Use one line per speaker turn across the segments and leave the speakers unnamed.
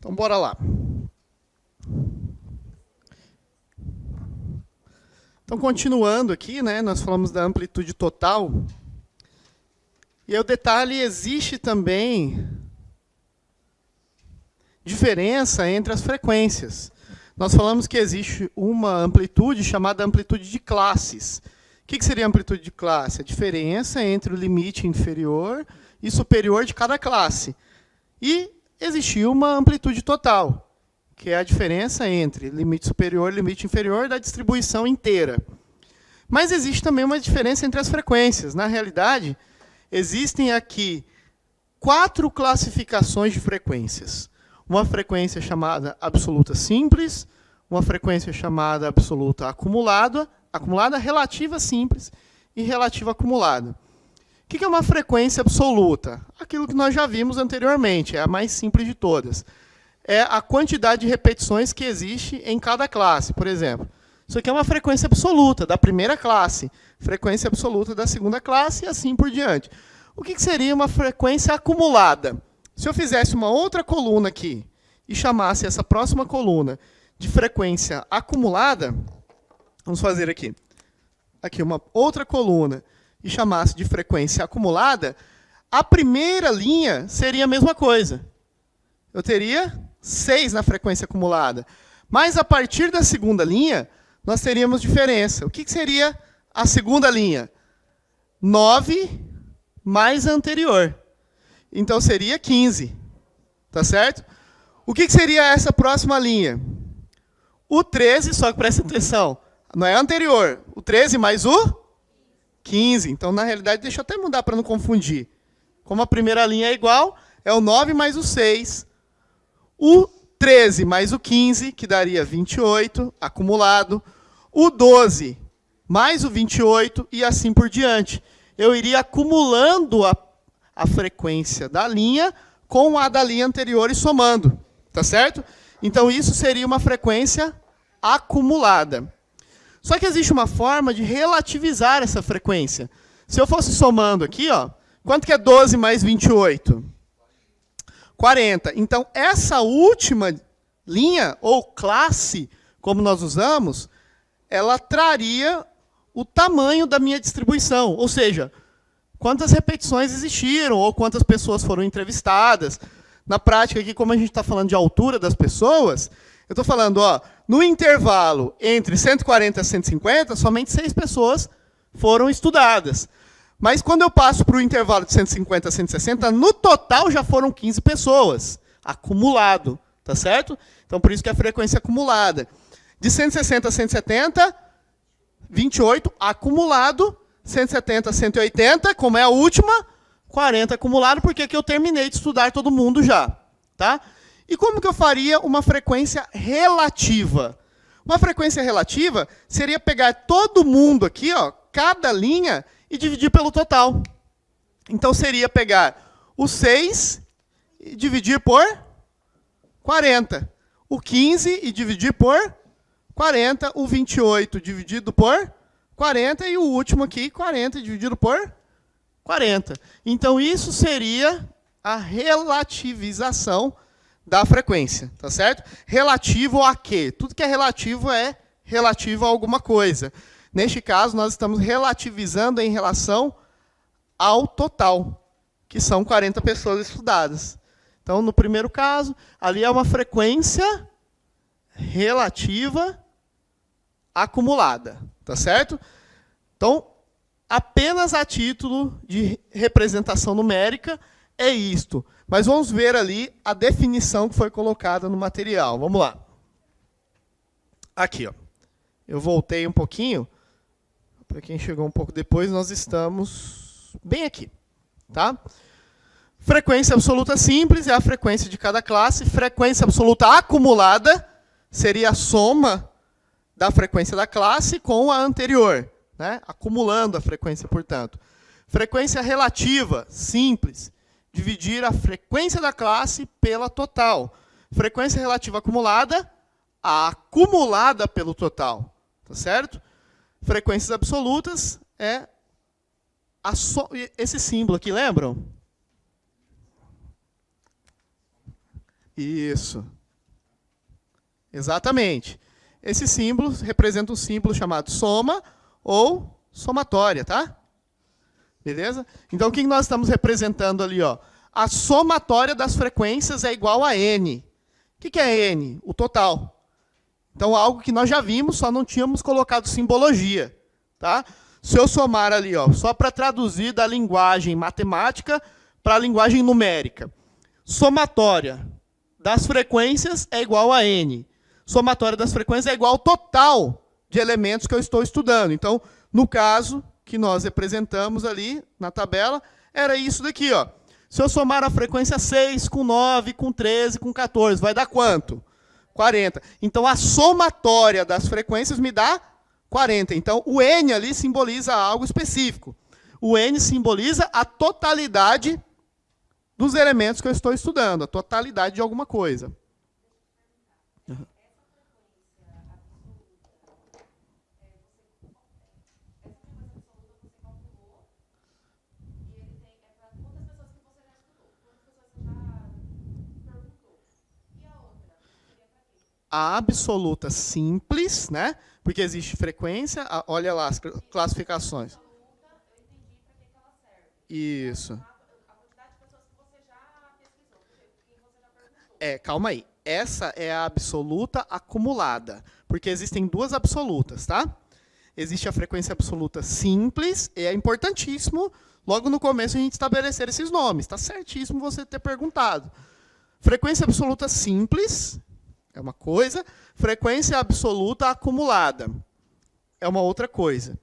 Então, bora lá. Então, continuando aqui, né, nós falamos da amplitude total. E aí o detalhe, existe também diferença entre as frequências. Nós falamos que existe uma amplitude chamada amplitude de classes. O que seria a amplitude de classe? A diferença entre o limite inferior e superior de cada classe. E existia uma amplitude total, que é a diferença entre limite superior e limite inferior da distribuição inteira. Mas existe também uma diferença entre as frequências. Na realidade, existem aqui 4 classificações de frequências. Uma frequência chamada absoluta simples, uma frequência chamada absoluta acumulada, relativa simples e relativa acumulada. O que é uma frequência absoluta? Aquilo que nós já vimos anteriormente, é a mais simples de todas. É a quantidade de repetições que existe em cada classe. Por exemplo, isso aqui é uma frequência absoluta da primeira classe, frequência absoluta da segunda classe e assim por diante. O que seria uma frequência acumulada? Se eu fizesse uma outra coluna aqui e chamasse essa próxima coluna de frequência acumulada, vamos fazer aqui uma outra coluna e chamasse de frequência acumulada, a primeira linha seria a mesma coisa. Eu teria 6 na frequência acumulada. Mas a partir da segunda linha, nós teríamos diferença. O que seria a segunda linha? 9 mais a anterior. Então seria 15. Tá certo? O que seria essa próxima linha? O 13, só que presta atenção, não é anterior. O 13 mais o 15. Então, na realidade, deixa eu até mudar para não confundir. Como a primeira linha é igual, é o 9 mais o 6. O 13 mais o 15, que daria 28, acumulado. O 12 mais o 28 e assim por diante. Eu iria acumulando a frequência da linha com a da linha anterior e somando. Tá certo? Então, isso seria uma frequência acumulada. Só que existe uma forma de relativizar essa frequência. Se eu fosse somando aqui, ó, quanto que é 12 mais 28? 40. Então, essa última linha, ou classe, como nós usamos, ela traria o tamanho da minha distribuição. Ou seja, quantas repetições existiram, ou quantas pessoas foram entrevistadas. Na prática, aqui, como a gente está falando de altura das pessoas, eu estou falando, ó, no intervalo entre 140 e 150, somente 6 pessoas foram estudadas. Mas quando eu passo para o intervalo de 150 a 160, no total já foram 15 pessoas, acumulado, tá certo? Então, por isso que é a frequência acumulada. De 160 a 170, 28 acumulado, 170 a 180, como é a última, 40 acumulado, porque aqui eu terminei de estudar todo mundo já, tá? E como que eu faria uma frequência relativa? Uma frequência relativa seria pegar todo mundo aqui, ó, cada linha, e dividir pelo total. Então, seria pegar o 6 e dividir por 40. O 15 e dividir por 40. O 28 dividido por 40. E o último aqui, 40 dividido por 40. Então, isso seria a relativização da frequência, tá certo? Relativo a quê? Tudo que é relativo a alguma coisa. Neste caso, nós estamos relativizando em relação ao total, que são 40 pessoas estudadas. Então, no primeiro caso, ali é uma frequência relativa acumulada, tá certo? Então, apenas a título de representação numérica é isto. Mas vamos ver ali a definição que foi colocada no material. Vamos lá. Aqui, ó. Eu voltei um pouquinho. Para quem chegou um pouco depois, nós estamos bem aqui. Tá? Frequência absoluta simples é a frequência de cada classe. Frequência absoluta acumulada seria a soma da frequência da classe com a anterior, né? Acumulando a frequência, portanto. Frequência relativa, simples. Dividir a frequência da classe pela total. Frequência relativa acumulada, a acumulada pelo total. Tá certo? Frequências absolutas é esse símbolo aqui, lembram? Isso. Exatamente. Esse símbolo representa um símbolo chamado soma ou somatória, tá? Beleza? Então, o que nós estamos representando ali? Ó? A somatória das frequências é igual a N. O que é N? O total. Então, algo que nós já vimos, só não tínhamos colocado simbologia. Tá? Se eu somar ali, ó, só para traduzir da linguagem matemática para a linguagem numérica. Somatória das frequências é igual a N. Somatória das frequências é igual ao total de elementos que eu estou estudando. Então, no caso que nós representamos ali na tabela, era isso daqui. Ó. Se eu somar a frequência 6 com 9, com 13, com 14, vai dar quanto? 40. Então, a somatória das frequências me dá 40. Então, o N ali simboliza algo específico. O N simboliza a totalidade dos elementos que eu estou estudando, a totalidade de alguma coisa. Uhum. A absoluta simples, né? Porque existe frequência, olha lá as classificações. Isso. Calma aí. Essa é a absoluta acumulada, porque existem duas absolutas, tá? Existe a frequência absoluta simples, e é importantíssimo, logo no começo, a gente estabelecer esses nomes. Está certíssimo você ter perguntado. Frequência absoluta simples é uma coisa, frequência absoluta acumulada é uma outra coisa.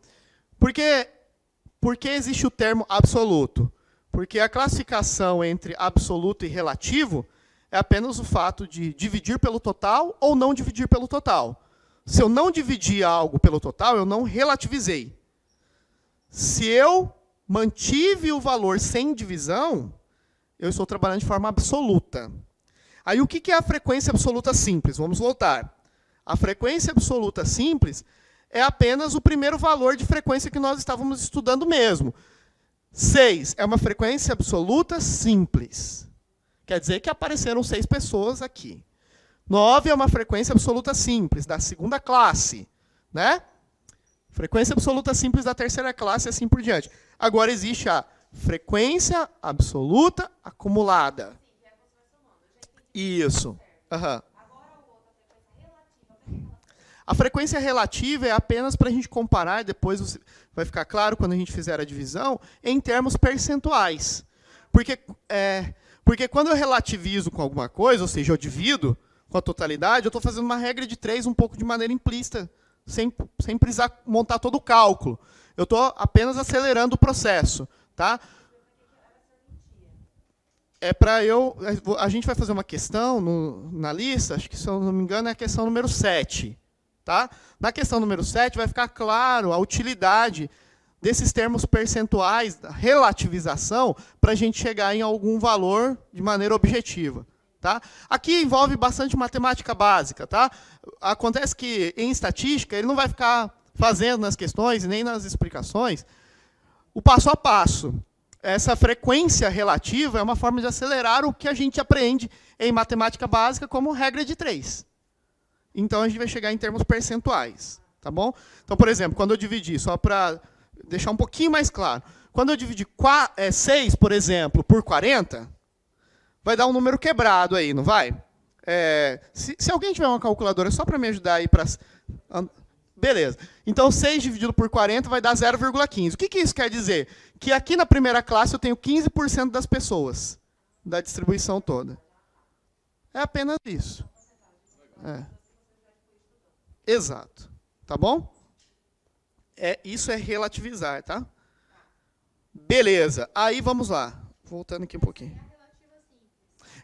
Por que existe o termo absoluto? Porque a classificação entre absoluto e relativo é apenas o fato de dividir pelo total ou não dividir pelo total. Se eu não dividir algo pelo total, eu não relativizei. Se eu mantive o valor sem divisão, eu estou trabalhando de forma absoluta. Aí, o que é a frequência absoluta simples? Vamos voltar. A frequência absoluta simples é apenas o primeiro valor de frequência que nós estávamos estudando mesmo. 6 é uma frequência absoluta simples. Quer dizer que apareceram 6 pessoas aqui. 9 é uma frequência absoluta simples, da segunda classe. Né? Frequência absoluta simples da terceira classe e assim por diante. Agora, existe a frequência absoluta acumulada. Isso. Uhum. A frequência relativa é apenas para a gente comparar, depois vai ficar claro quando a gente fizer a divisão, em termos percentuais. Porque quando eu relativizo com alguma coisa, ou seja, eu divido com a totalidade, eu estou fazendo uma regra de 3 um pouco de maneira implícita, sem precisar montar todo o cálculo. Eu estou apenas acelerando o processo. Tá? A gente vai fazer uma questão na lista, acho que, se eu não me engano, é a questão número 7. Tá? Na questão número 7 vai ficar claro a utilidade desses termos percentuais, da relativização, para a gente chegar em algum valor de maneira objetiva. Tá? Aqui envolve bastante matemática básica. Tá? Acontece que, em estatística, ele não vai ficar fazendo nas questões, nem nas explicações, o passo a passo. Essa frequência relativa é uma forma de acelerar o que a gente aprende em matemática básica como regra de 3. Então, a gente vai chegar em termos percentuais. Tá bom? Então, por exemplo, quando eu dividir, só para deixar um pouquinho mais claro, quando eu dividir 6, por exemplo, por 40, vai dar um número quebrado aí, não vai? Se alguém tiver uma calculadora, só para me ajudar aí para... Beleza. Então, 6 dividido por 40 vai dar 0,15. O que isso quer dizer? Que aqui na primeira classe eu tenho 15% das pessoas da distribuição toda. É apenas isso. Exato. Tá bom? Isso é relativizar, tá? Beleza. Aí, vamos lá. Voltando aqui um pouquinho.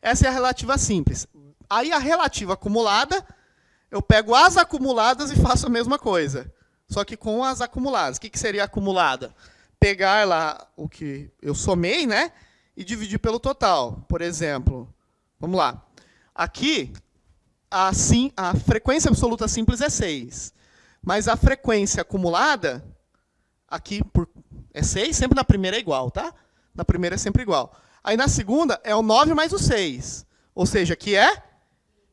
Essa é a relativa simples. Aí, a relativa acumulada, eu pego as acumuladas e faço a mesma coisa. Só que com as acumuladas. O que seria acumulada? Pegar lá o que eu somei, né? E dividir pelo total. Por exemplo, vamos lá. Aqui, a frequência absoluta simples é 6. Mas a frequência acumulada, aqui é 6, sempre na primeira é igual, tá? Na primeira é sempre igual. Aí na segunda é o 9 mais o 6. Ou seja, que é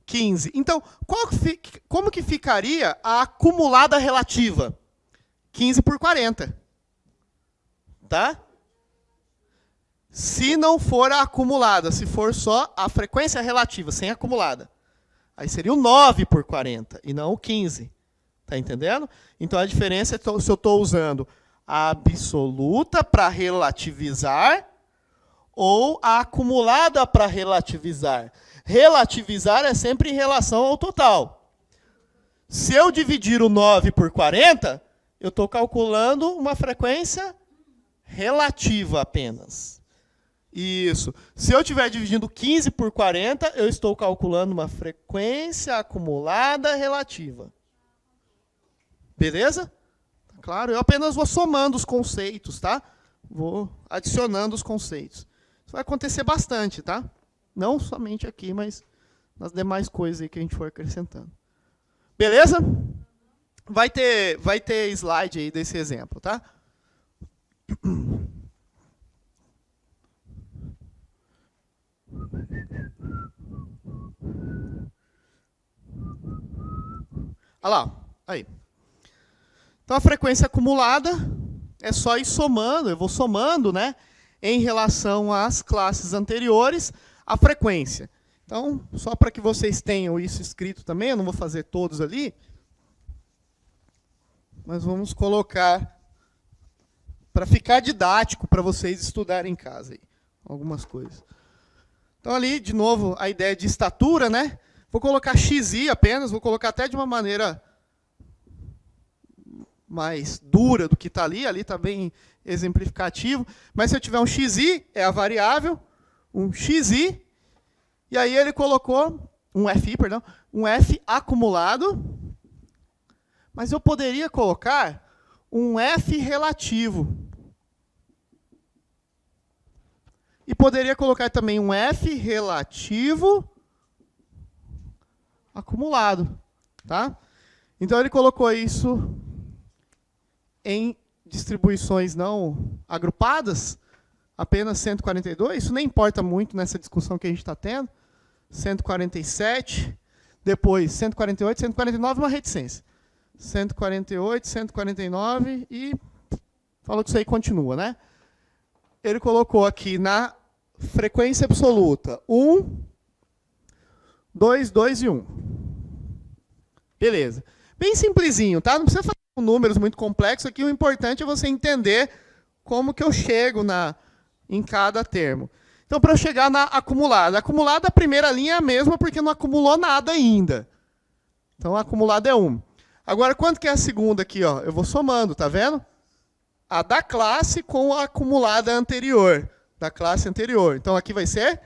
15. Então, como que ficaria a acumulada relativa? 15 por 40. Tá? Se não for a acumulada, se for só a frequência relativa, sem acumulada. Aí seria o 9 por 40, e não o 15. Tá entendendo? Então, a diferença é se eu estou usando a absoluta para relativizar ou a acumulada para relativizar. Relativizar é sempre em relação ao total. Se eu dividir o 9 por 40, eu estou calculando uma frequência relativa apenas. Isso. Se eu estiver dividindo 15 por 40, eu estou calculando uma frequência acumulada relativa. Beleza? Claro, eu apenas vou somando os conceitos, tá? Vou adicionando os conceitos. Isso vai acontecer bastante, tá? Não somente aqui, mas nas demais coisas aí que a gente for acrescentando. Beleza? Vai ter slide aí desse exemplo, tá? Olha lá, aí. Então, a frequência acumulada é só ir somando, eu vou somando, né, em relação às classes anteriores, a frequência. Então, só para que vocês tenham isso escrito também, eu não vou fazer todos ali, mas vamos colocar, para ficar didático, para vocês estudarem em casa, aí, algumas coisas. Então, ali, de novo, a ideia de estatura, né? Vou colocar xi apenas, vou colocar até de uma maneira mais dura do que está ali está bem exemplificativo, mas se eu tiver um xi, é a variável, um xi, e aí ele colocou, um fi, perdão, um f acumulado, mas eu poderia colocar um f relativo. E poderia colocar também um f relativo acumulado. Tá? Então, ele colocou isso em distribuições não agrupadas, apenas 142. Isso nem importa muito nessa discussão que a gente está tendo. 147, depois 148, 149, uma reticência. 148, 149 e falou que isso aí continua, né? Ele colocou aqui na frequência absoluta 1, 2, 2 e 1. Beleza. Bem simplesinho, tá? Não precisa fazer com números muito complexos. Aqui o importante é você entender como que eu chego em cada termo. Então, para eu chegar na acumulada. A acumulada, a primeira linha é a mesma, porque não acumulou nada ainda. Então, a acumulada é 1. Agora, quanto que é a segunda aqui? Ó? Eu vou somando, tá vendo? A da classe com a acumulada anterior. Da classe anterior. Então, aqui vai ser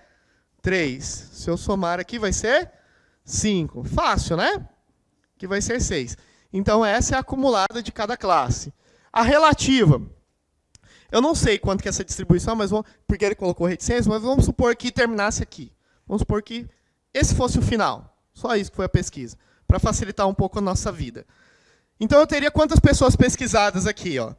3. Se eu somar aqui, vai ser 5. Fácil, né? Aqui vai ser 6. Então, essa é a acumulada de cada classe. A relativa. Eu não sei quanto que é essa distribuição, mas porque ele colocou reticência, mas vamos supor que terminasse aqui. Vamos supor que esse fosse o final. Só isso que foi a pesquisa. Para facilitar um pouco a nossa vida. Então, eu teria quantas pessoas pesquisadas aqui? Ó?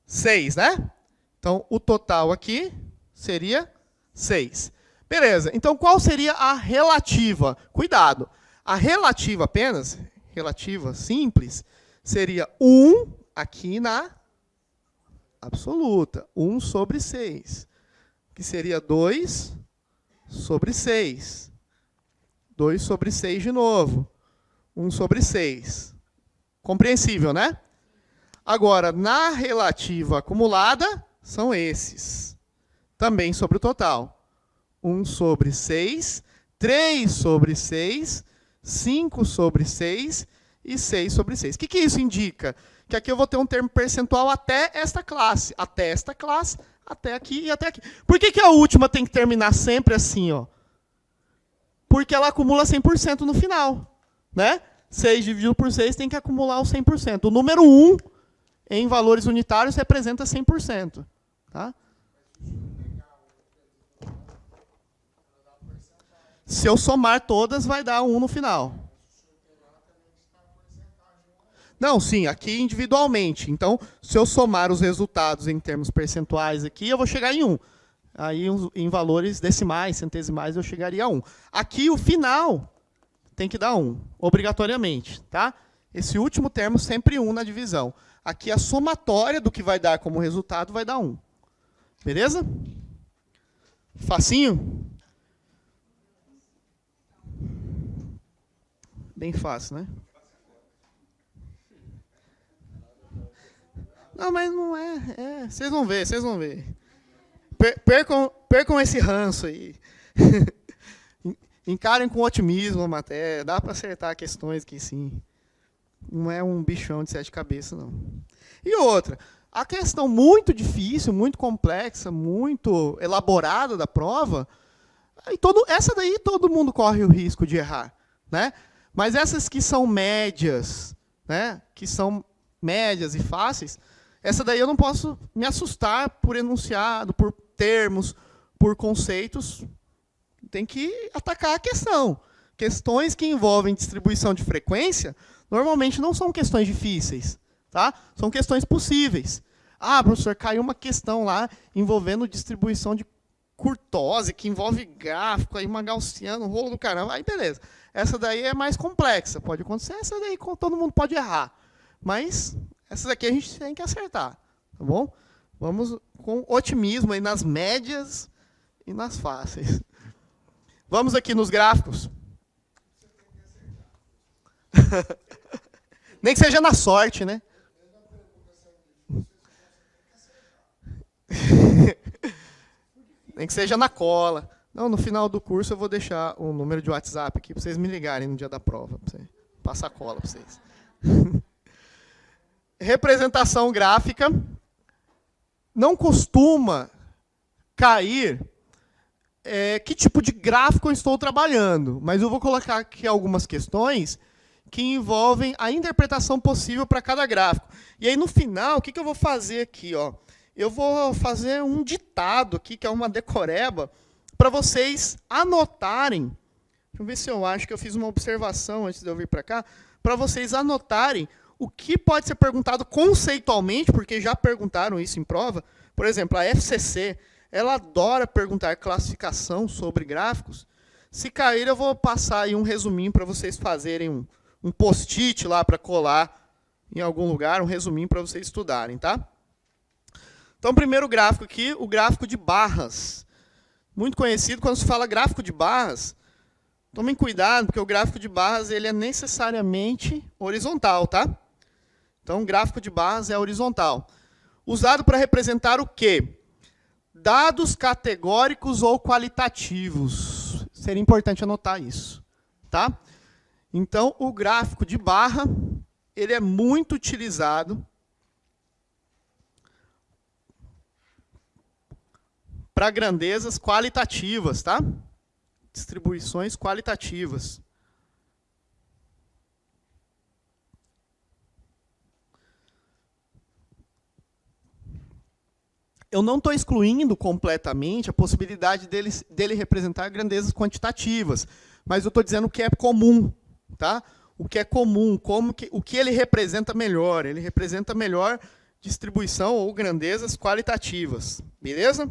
6, né? Então, o total aqui seria 6. Beleza. Então, qual seria a relativa? Cuidado. A relativa apenas, relativa simples, seria 1 aqui na absoluta. 1 sobre 6. Que seria 2 sobre 6. 2 sobre 6 de novo. 1 sobre 6. Compreensível, né? Agora, na relativa acumulada, são esses. Também sobre o total. 1 sobre 6, 3 sobre 6, 5 sobre 6 e 6 sobre 6. O que isso indica? Que aqui eu vou ter um termo percentual até esta classe, até aqui e até aqui. Por que a última tem que terminar sempre assim? Ó? Porque ela acumula 100% no final. Né? 6 dividido por 6 tem que acumular o 100%. O número 1, em valores unitários, representa 100%. Tá? Se eu somar todas, vai dar 1 no final. Não, sim, aqui individualmente. Então, se eu somar os resultados em termos percentuais aqui, eu vou chegar em 1. aí em valores decimais, centesimais, eu chegaria a 1. Aqui, o final tem que dar 1, obrigatoriamente. Tá? Esse último termo, sempre 1 na divisão. Aqui, a somatória do que vai dar como resultado vai dar 1. Beleza? Facinho? Bem fácil, né? Não, mas não é. Vocês vão ver, vocês vão ver. Percam esse ranço aí. Encarem com otimismo a matéria. Dá para acertar questões que sim. Não é um bichão de 7 cabeças, não. E outra, a questão muito difícil, muito complexa, muito elaborada da prova, essa daí todo mundo corre o risco de errar. Né? Mas essas que são médias, né? Que são médias e fáceis, essa daí eu não posso me assustar por enunciado, por termos, por conceitos. Tem que atacar a questão. Questões que envolvem distribuição de frequência, normalmente não são questões difíceis. Tá? São questões possíveis. Ah, professor, caiu uma questão lá envolvendo distribuição de curtose, que envolve gráfico, aí uma gaussiana, um rolo do caramba. Aí, beleza. Essa daí é mais complexa. Pode acontecer, essa daí todo mundo pode errar. Mas essas aqui a gente tem que acertar. Tá bom? Vamos com otimismo aí nas médias e nas fáceis. Vamos aqui nos gráficos. Nem que seja na sorte, né? Nem que seja na cola. Não, no final do curso eu vou deixar o número de WhatsApp aqui para vocês me ligarem no dia da prova. Para você passar a cola para vocês. Representação gráfica. Não costuma cair que tipo de gráfico eu estou trabalhando. Mas eu vou colocar aqui algumas questões que envolvem a interpretação possível para cada gráfico. E aí, no final, o que eu vou fazer aqui? Ó? Eu vou fazer um ditado aqui, que é uma decoreba, para vocês anotarem. Deixa eu ver se eu acho que eu fiz uma observação antes de eu vir para cá, para vocês anotarem o que pode ser perguntado conceitualmente, porque já perguntaram isso em prova. Por exemplo, a FCC, ela adora perguntar classificação sobre gráficos. Se cair, eu vou passar aí um resuminho para vocês fazerem um post-it lá para colar em algum lugar, um resuminho para vocês estudarem, tá? Então, primeiro gráfico aqui, o gráfico de barras. Muito conhecido, quando se fala gráfico de barras, tomem cuidado, porque o gráfico de barras ele é necessariamente horizontal, tá? Então, o gráfico de barras é horizontal. Usado para representar o quê? Dados categóricos ou qualitativos. Seria importante anotar isso, tá? Então, o gráfico de barra, ele é muito utilizado para grandezas qualitativas, tá? Distribuições qualitativas. Eu não estou excluindo completamente a possibilidade dele representar grandezas quantitativas, mas eu estou dizendo o que é comum, tá? O que é comum, o que ele representa melhor. Ele representa melhor distribuição ou grandezas qualitativas, beleza?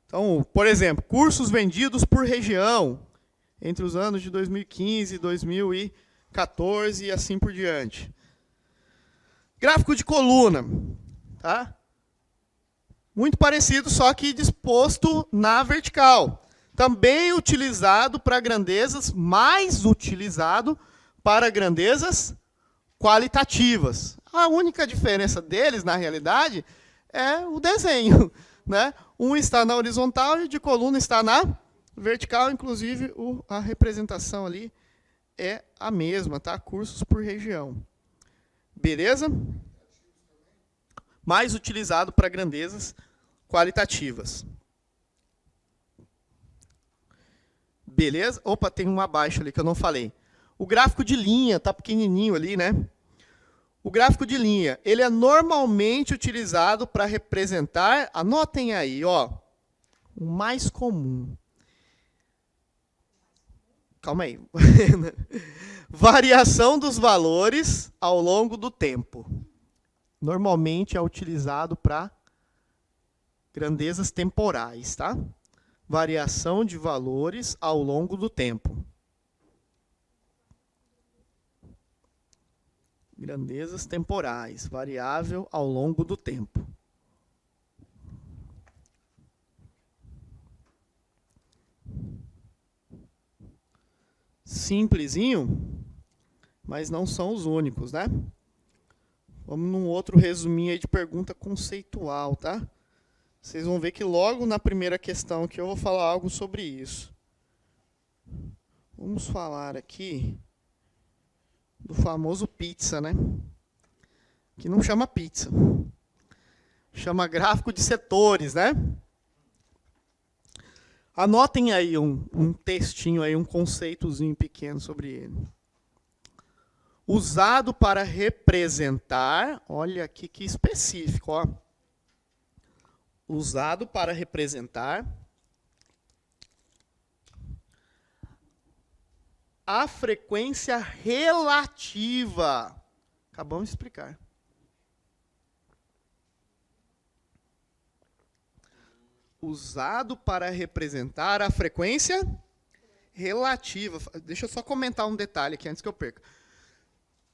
Então, por exemplo, cursos vendidos por região entre os anos de 2015 e 2014 e assim por diante. Gráfico de coluna, tá? Muito parecido, só que disposto na vertical. Também utilizado para grandezas, mais utilizado para grandezas qualitativas. A única diferença deles, na realidade, é o desenho, né? Um está na horizontal e o de coluna está na vertical, inclusive a representação ali é a mesma, tá? Cursos por região. Beleza? Mais utilizado para grandezas qualitativas. Beleza? Opa, tem um abaixo ali que eu não falei. O gráfico de linha, tá pequenininho ali, né? O gráfico de linha, ele é normalmente utilizado para representar, anotem aí, ó, o mais comum. Calma aí. Variação dos valores ao longo do tempo. Normalmente é utilizado para grandezas temporais, tá? Variação de valores ao longo do tempo. Grandezas temporais, variável ao longo do tempo. Simplesinho, mas não são os únicos, né? Vamos num outro resuminho aí de pergunta conceitual, tá? Vocês vão ver que logo na primeira questão aqui eu vou falar algo sobre isso. Vamos falar aqui do famoso pizza, né? Que não chama pizza. Chama gráfico de setores, né? Anotem aí um textinho, aí, um conceitozinho pequeno sobre ele. Usado para representar, olha aqui que específico, ó. Usado para representar a frequência relativa. Acabamos de explicar. Usado para representar a frequência relativa. Deixa eu só comentar um detalhe aqui antes que eu perca.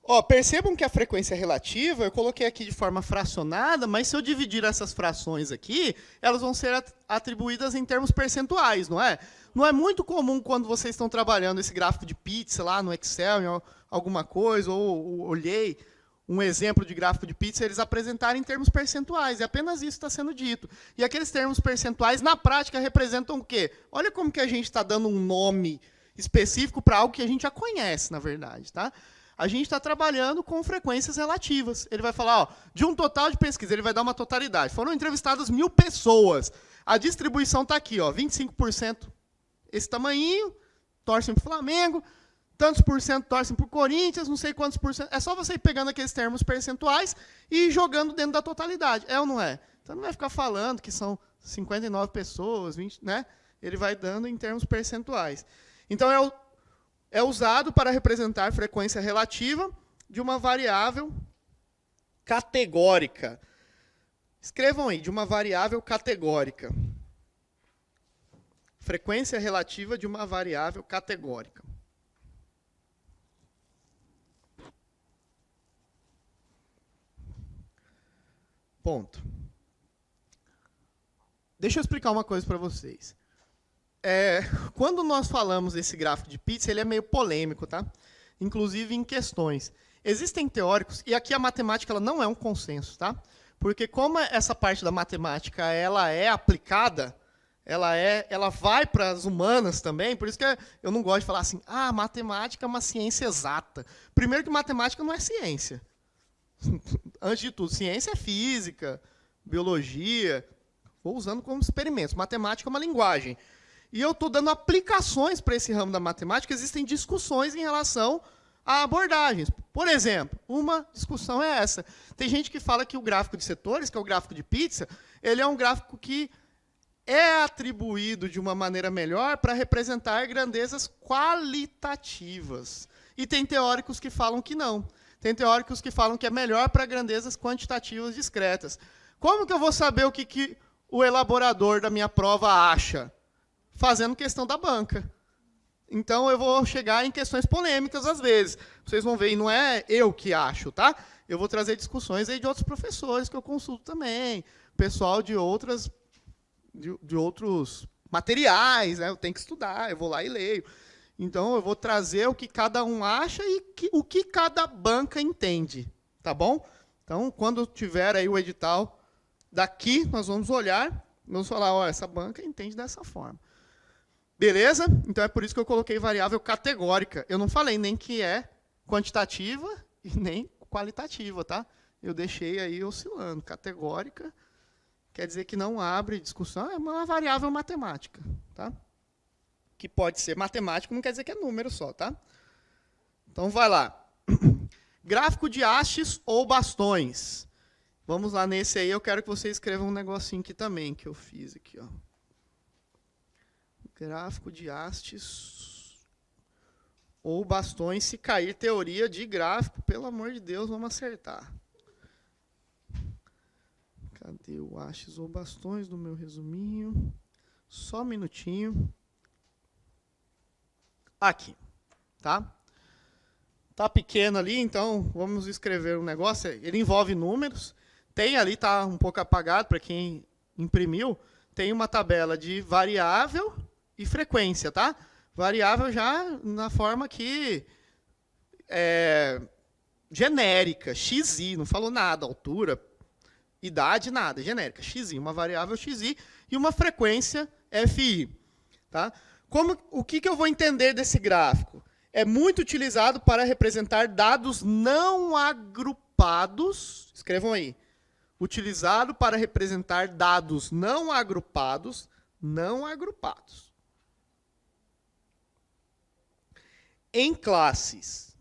Ó, percebam que a frequência relativa, eu coloquei aqui de forma fracionada, mas se eu dividir essas frações aqui, elas vão ser atribuídas em termos percentuais, não é? Não é muito comum quando vocês estão trabalhando esse gráfico de pizza lá no Excel, em alguma coisa, ou olhei um exemplo de gráfico de pizza, eles apresentarem em termos percentuais. E apenas isso está sendo dito. E aqueles termos percentuais, na prática, representam o quê? Olha como que a gente está dando um nome específico para algo que a gente já conhece, na verdade, tá? A gente está trabalhando com frequências relativas. Ele vai falar, ó, de um total de pesquisa, ele vai dar uma totalidade. Foram entrevistadas 1000 pessoas. A distribuição está aqui, ó, 25% esse tamanhinho, torcem para o Flamengo, tantos por cento torcem para o Corinthians, não sei quantos por cento. É só você ir pegando aqueles termos percentuais e jogando dentro da totalidade. É ou não é? Então não vai ficar falando que são 59 pessoas, 20, né? Ele vai dando em termos percentuais. Então é usado para representar frequência relativa de uma variável categórica. Escrevam aí, de uma variável categórica. Frequência relativa de uma variável categórica. Ponto. Deixa eu explicar uma coisa para vocês. Quando nós falamos desse gráfico de pizza, ele é meio polêmico, tá? Inclusive em questões. Existem teóricos, e aqui a matemática ela não é um consenso, tá? Porque como essa parte da matemática ela é aplicada, ela vai para as humanas também, por isso que eu não gosto de falar assim, matemática é uma ciência exata. Primeiro que matemática não é ciência. Antes de tudo, ciência é física, biologia, vou usando como experimentos. Matemática é uma linguagem. E eu estou dando aplicações para esse ramo da matemática, existem discussões em relação a abordagens. Por exemplo, uma discussão é essa. Tem gente que fala que o gráfico de setores, que é o gráfico de pizza, ele é um gráfico que é atribuído de uma maneira melhor para representar grandezas qualitativas. E tem teóricos que falam que não. Tem teóricos que falam que é melhor para grandezas quantitativas discretas. Como que eu vou saber o que o elaborador da minha prova acha? Fazendo questão da banca. Então, eu vou chegar em questões polêmicas, às vezes. Vocês vão ver, e não é eu que acho, tá? Eu vou trazer discussões aí de outros professores que eu consulto também, pessoal de outros materiais, né? Eu tenho que estudar, eu vou lá e leio. Então, eu vou trazer o que cada um acha e o que cada banca entende, tá bom? Então, quando tiver aí o edital daqui, nós vamos olhar, vamos falar, ó, essa banca entende dessa forma. Beleza? Então, é por isso que eu coloquei variável categórica. Eu não falei nem que é quantitativa e nem qualitativa, tá? Eu deixei aí oscilando. Categórica quer dizer que não abre discussão, é uma variável matemática, tá? Que pode ser matemático, não quer dizer que é número só, tá? Então, vai lá. Gráfico de hastes ou bastões. Vamos lá nesse aí, eu quero que você escreva um negocinho aqui também, que eu fiz aqui, ó. Gráfico de hastes ou bastões, se cair teoria de gráfico, pelo amor de Deus, vamos acertar. Cadê o haches ou bastões do meu resuminho? Só um minutinho. Aqui, tá? Tá pequeno ali, então vamos escrever um negócio. Ele envolve números. Tem ali, tá um pouco apagado para quem imprimiu. Tem uma tabela de variável e frequência, tá? Variável já na forma que genérica, xi, não falou nada, altura, idade, nada, genérica, xi, uma variável xi e uma frequência fi, tá? O que eu vou entender desse gráfico? É muito utilizado para representar dados não agrupados, escrevam aí, utilizado para representar dados não agrupados, em classes.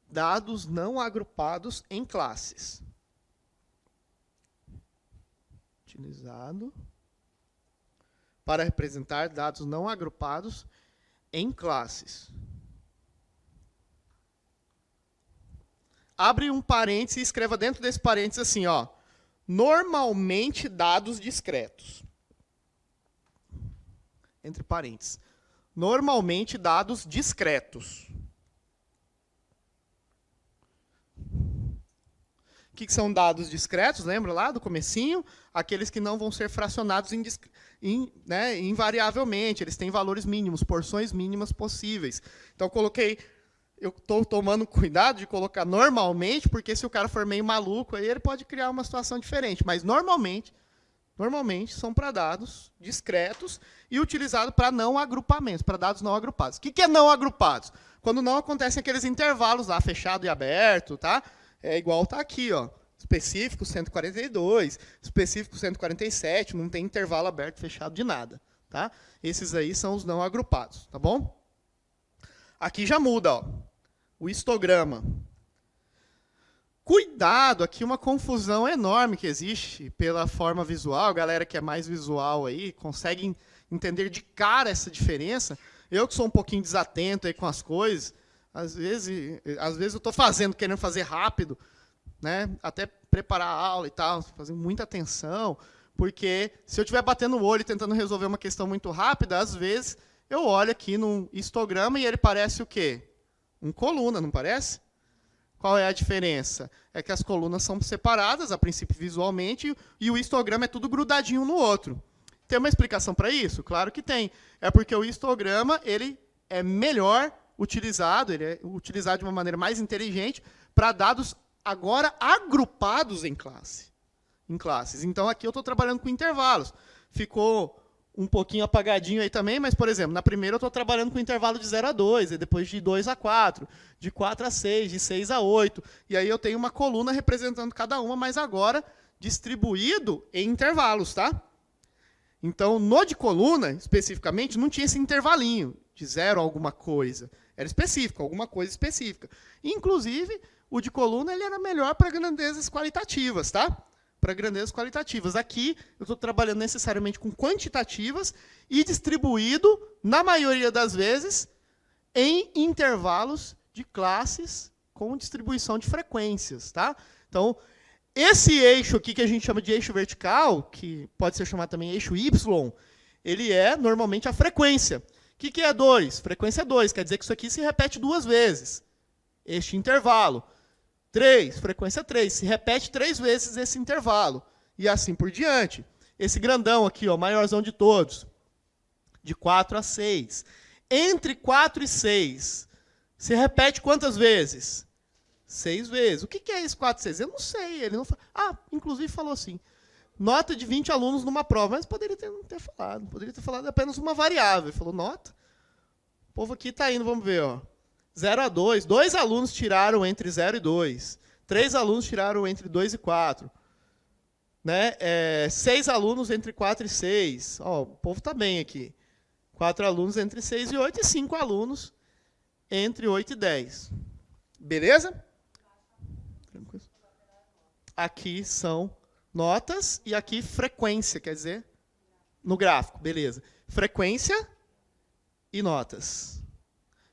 Dados não agrupados em classes. Utilizado para representar dados não agrupados em classes. Abre um parênteses e escreva dentro desse parênteses assim, ó, normalmente dados discretos. Entre parênteses. Normalmente dados discretos. O que são dados discretos? Lembra lá do comecinho? Aqueles que não vão ser fracionados invariavelmente. Eles têm valores mínimos, porções mínimas possíveis. Então, eu estou tomando cuidado de colocar normalmente, porque se o cara for meio maluco, aí ele pode criar uma situação diferente. Mas, normalmente são para dados discretos e utilizados para não agrupamentos, para dados não agrupados. O que é não agrupados? Quando não acontecem aqueles intervalos lá, fechado e aberto, tá? É igual tá aqui, ó. Específico 142, específico 147, não tem intervalo aberto, fechado de nada, tá? Esses aí são os não agrupados, tá bom? Aqui já muda, ó. O histograma. Cuidado, aqui uma confusão enorme que existe pela forma visual. A galera que é mais visual aí consegue entender de cara essa diferença. Eu que sou um pouquinho desatento aí com as coisas, às vezes eu estou querendo fazer rápido, né? Até preparar a aula e tal, fazendo muita atenção, porque se eu estiver batendo o olho e tentando resolver uma questão muito rápida, às vezes eu olho aqui num histograma e ele parece o quê? Coluna, não parece? Qual é a diferença? É que as colunas são separadas, a princípio visualmente, e o histograma é tudo grudadinho um no outro. Tem uma explicação para isso? Claro que tem. É porque o histograma ele é melhor utilizado, ele é utilizado de uma maneira mais inteligente para dados agora agrupados em classes. Então, aqui eu estou trabalhando com intervalos. Ficou um pouquinho apagadinho aí também, mas, por exemplo, na primeira eu estou trabalhando com intervalo de 0 a 2, e depois de 2 a 4, de 4 a 6, de 6 a 8. E aí eu tenho uma coluna representando cada uma, mas agora distribuído em intervalos, tá? Então, no de coluna, especificamente, não tinha esse intervalinho de 0 a alguma coisa. Era específico, alguma coisa específica. Inclusive, o de coluna ele era melhor para grandezas qualitativas, tá? Para grandezas qualitativas. Aqui, eu estou trabalhando necessariamente com quantitativas e distribuído, na maioria das vezes, em intervalos de classes com distribuição de frequências, tá? Então, esse eixo aqui que a gente chama de eixo vertical, que pode ser chamado também eixo Y, ele é normalmente a frequência. O que é 2? Frequência é 2, quer dizer que isso aqui se repete 2 vezes. Este intervalo. 3, frequência 3, se repete 3 vezes esse intervalo. E assim por diante. Esse grandão aqui, ó, maiorzão de todos, de 4 a 6. Entre 4 e 6, se repete quantas vezes? 6 vezes. O que é esse 4 e 6? Eu não sei. Ele não inclusive falou assim. Nota de 20 alunos numa prova. Mas poderia não ter falado. Poderia ter falado apenas uma variável. Ele falou, nota. O povo aqui está indo, vamos ver. Ó. 0 a 2. 2 alunos tiraram entre 0 e 2. 3 alunos tiraram entre 2 e 4. Né? 6 alunos entre 4 e 6. Ó, o povo está bem aqui. 4 alunos entre 6 e 8. E 5 alunos entre 8 e 10. Beleza? Aqui são notas e aqui frequência, quer dizer, no gráfico, beleza. Frequência e notas.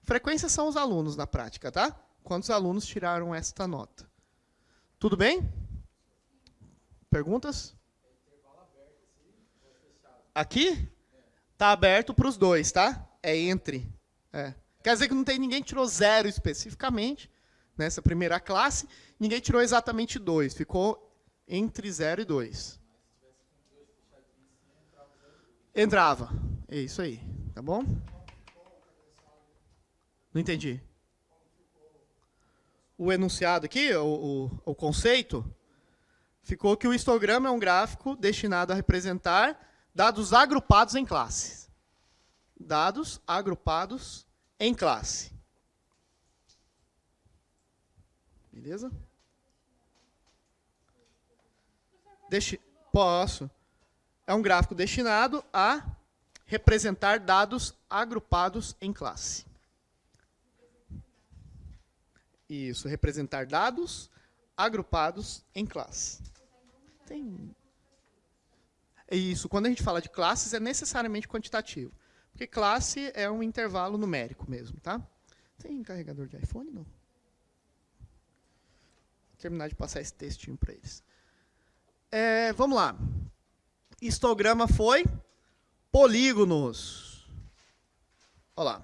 Frequência são os alunos na prática, tá? Quantos alunos tiraram esta nota? Tudo bem? Perguntas? Aqui? Está aberto para os dois, tá? É entre. É. Quer dizer que não tem ninguém que tirou 0 especificamente, nessa primeira classe, ninguém tirou exatamente 2, ficou entre 0 e 2. Entrava. É isso aí, tá bom? Não entendi. O enunciado aqui, o conceito, ficou que o histograma é um gráfico destinado a representar dados agrupados em classes. Dados agrupados em classe. Beleza? Posso. É um gráfico destinado a representar dados agrupados em classe. Isso, representar dados agrupados em classe. Isso, quando a gente fala de classes, é necessariamente quantitativo. Porque classe é um intervalo numérico mesmo, tá? Tem carregador de iPhone, não? Vou terminar de passar esse textinho para eles. Vamos lá. Histograma foi polígonos. Olha lá.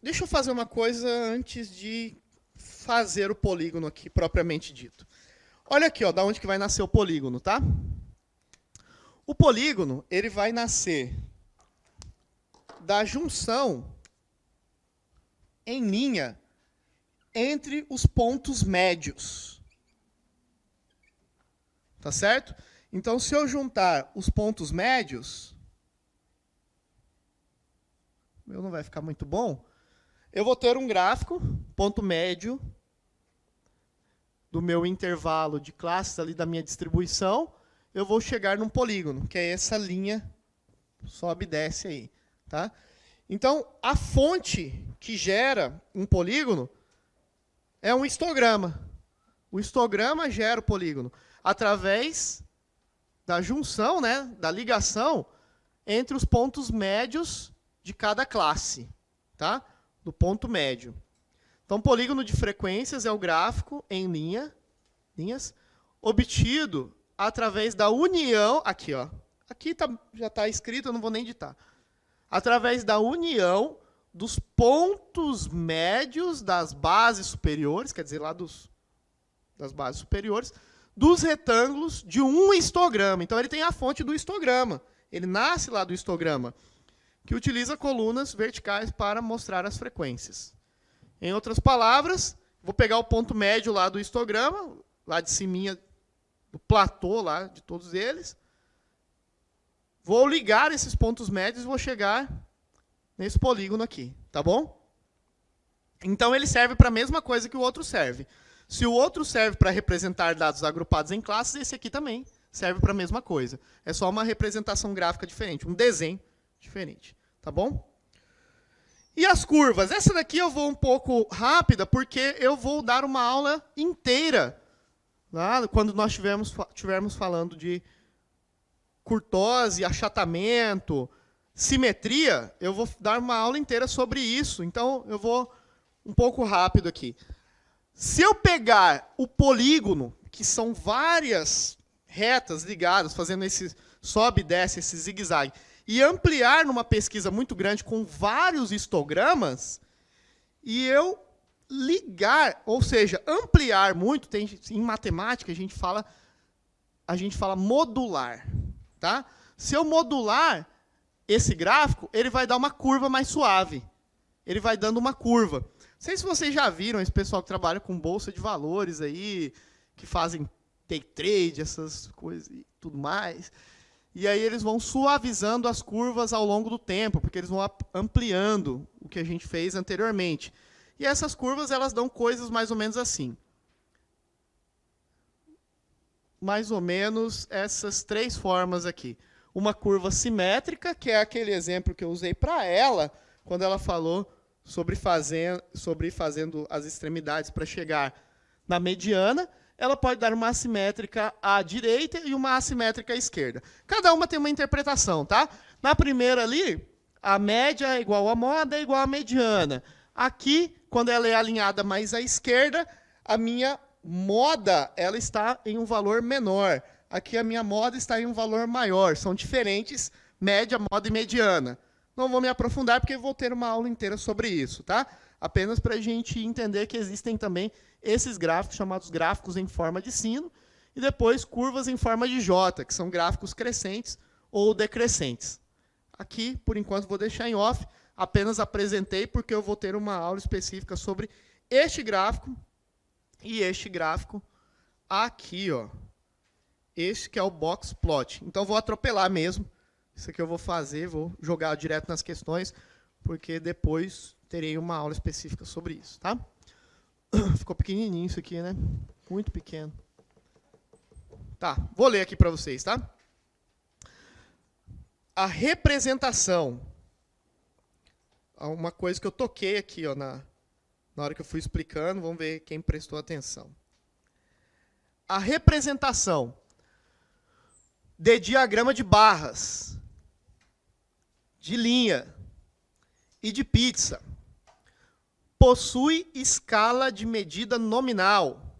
Deixa eu fazer uma coisa antes de fazer o polígono aqui, propriamente dito. Olha aqui, ó, da onde que vai nascer o polígono, tá? O polígono, ele vai nascer da junção em linha entre os pontos médios. Tá certo? Então, se eu juntar os pontos médios, meu não vai ficar muito bom, eu vou ter um gráfico, ponto médio, do meu intervalo de classes ali da minha distribuição, eu vou chegar num polígono, que é essa linha, sobe e desce aí. Tá? Então, a fonte que gera um polígono é um histograma. O histograma gera o polígono através da junção, né, da ligação entre os pontos médios de cada classe. Tá? Do ponto médio. Então, polígono de frequências é o gráfico em linhas, obtido através da união, aqui, ó, aqui já está escrito, eu não vou nem digitar, através da união dos pontos médios das bases superiores, quer dizer, lá das bases superiores, dos retângulos de um histograma. Então, ele tem a fonte do histograma, ele nasce lá do histograma, que utiliza colunas verticais para mostrar as frequências. Em outras palavras, vou pegar o ponto médio lá do histograma, lá de cima, do platô lá de todos eles, vou ligar esses pontos médios e vou chegar nesse polígono aqui, tá bom? Então, ele serve para a mesma coisa que o outro serve. Se o outro serve para representar dados agrupados em classes, esse aqui também serve para a mesma coisa. É só uma representação gráfica diferente, um desenho diferente. Tá bom? E as curvas? Essa daqui eu vou um pouco rápida, porque eu vou dar uma aula inteira, lá, quando nós estivermos falando de curtose, achatamento, simetria, eu vou dar uma aula inteira sobre isso. Então, eu vou um pouco rápido aqui. Se eu pegar o polígono, que são várias retas ligadas, fazendo esse sobe e desce, esse zigue-zague, e ampliar numa pesquisa muito grande com vários histogramas, e eu ligar, ou seja, ampliar muito, em matemática a gente fala modular. Tá? Se eu modular esse gráfico, ele vai dar uma curva mais suave. Ele vai dando uma curva. Não sei se vocês já viram esse pessoal que trabalha com bolsa de valores aí, que fazem day trade, essas coisas e tudo mais. E aí eles vão suavizando as curvas ao longo do tempo, porque eles vão ampliando o que a gente fez anteriormente. E essas curvas, elas dão coisas mais ou menos assim. Mais ou menos essas três formas aqui. Uma curva simétrica, que é aquele exemplo que eu usei para ela, quando ela falou sobre fazendo as extremidades para chegar na mediana. Ela pode dar uma assimétrica à direita e uma assimétrica à esquerda. Cada uma tem uma interpretação, tá? Na primeira ali, a média é igual à moda, é igual à mediana. Aqui, quando ela é alinhada mais à esquerda, a minha moda ela está em um valor menor. Aqui a minha moda está em um valor maior. São diferentes, média, moda e mediana. Não vou me aprofundar, porque vou ter uma aula inteira sobre isso, tá? Apenas para a gente entender que existem também esses gráficos, chamados gráficos em forma de sino, e depois curvas em forma de J, que são gráficos crescentes ou decrescentes. Aqui, por enquanto, vou deixar em off, apenas apresentei, porque eu vou ter uma aula específica sobre este gráfico e este gráfico aqui, ó. Este que é o box plot. Então, vou atropelar mesmo. Isso aqui eu vou fazer, vou jogar direto nas questões, porque depois terei uma aula específica sobre isso, tá? Ficou pequenininho isso aqui, né? Muito pequeno. Tá, vou ler aqui para vocês, tá? A representação. Uma coisa que eu toquei aqui, ó, na hora que eu fui explicando, vamos ver quem prestou atenção. A representação de diagrama de barras, de linha e de pizza possui escala de medida nominal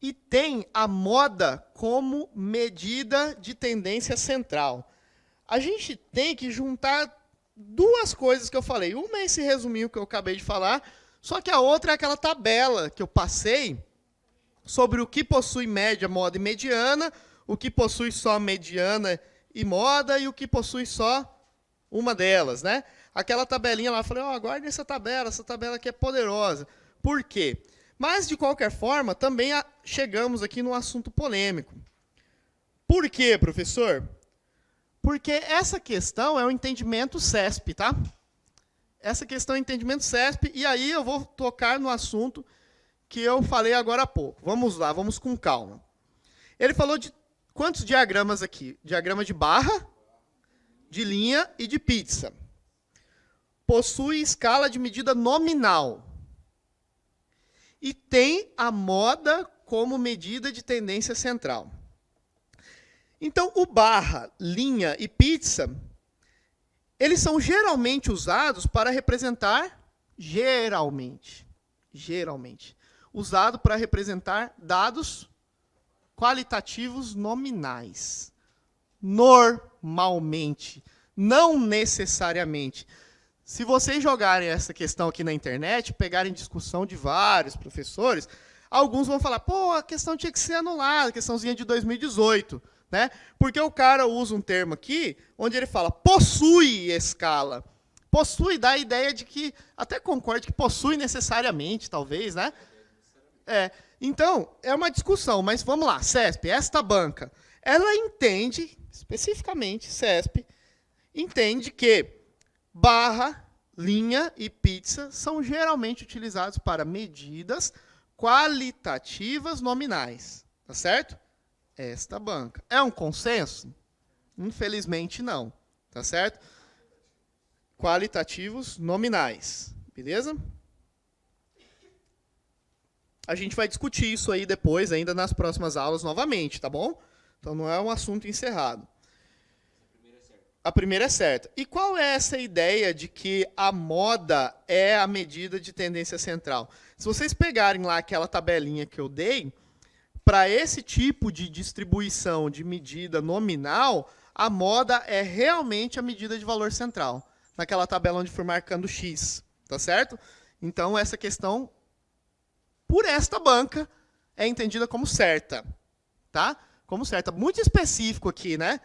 e tem a moda como medida de tendência central. A gente tem que juntar duas coisas que eu falei. Uma é esse resuminho que eu acabei de falar, só que a outra é aquela tabela que eu passei sobre o que possui média, moda e mediana, o que possui só mediana e moda e o que possui só uma delas, né? Aquela tabelinha lá, eu falei, guarde essa tabela aqui é poderosa. Por quê? Mas, de qualquer forma, também chegamos aqui num assunto polêmico. Por quê, professor? Porque essa questão é o entendimento CESP, tá? Essa questão é o entendimento CESP, e aí eu vou tocar no assunto que eu falei agora há pouco. Vamos lá, vamos com calma. Ele falou de quantos diagramas aqui? Diagrama de barra, de linha e de pizza. Possui escala de medida nominal. E tem a moda como medida de tendência central. Então, o barra, linha e pizza, eles são geralmente usados para representar, usado para representar dados qualitativos nominais. Normalmente, não necessariamente. Se vocês jogarem essa questão aqui na internet, pegarem discussão de vários professores, alguns vão falar, pô, a questão tinha que ser anulada, a questãozinha de 2018. Né? Porque o cara usa um termo aqui, onde ele fala, possui escala. Possui dá a ideia de que, até concordo que possui necessariamente, talvez, né? Então, é uma discussão, mas vamos lá, CESP, esta banca, ela entende, especificamente, CESP, entende que barra, linha e pizza são geralmente utilizados para medidas qualitativas nominais, tá certo? Esta banca. É um consenso? Infelizmente, não. Tá certo? Qualitativos nominais. Beleza? A gente vai discutir isso aí depois, ainda nas próximas aulas, novamente, tá bom? Então, não é um assunto encerrado. A primeira é certa. E qual é essa ideia de que a moda é a medida de tendência central? Se vocês pegarem lá aquela tabelinha que eu dei, para esse tipo de distribuição de medida nominal, a moda é realmente a medida de valor central, naquela tabela onde for marcando X, tá certo? Então, essa questão, por esta banca, é entendida como certa, tá? Como certa. Muito específico aqui, né?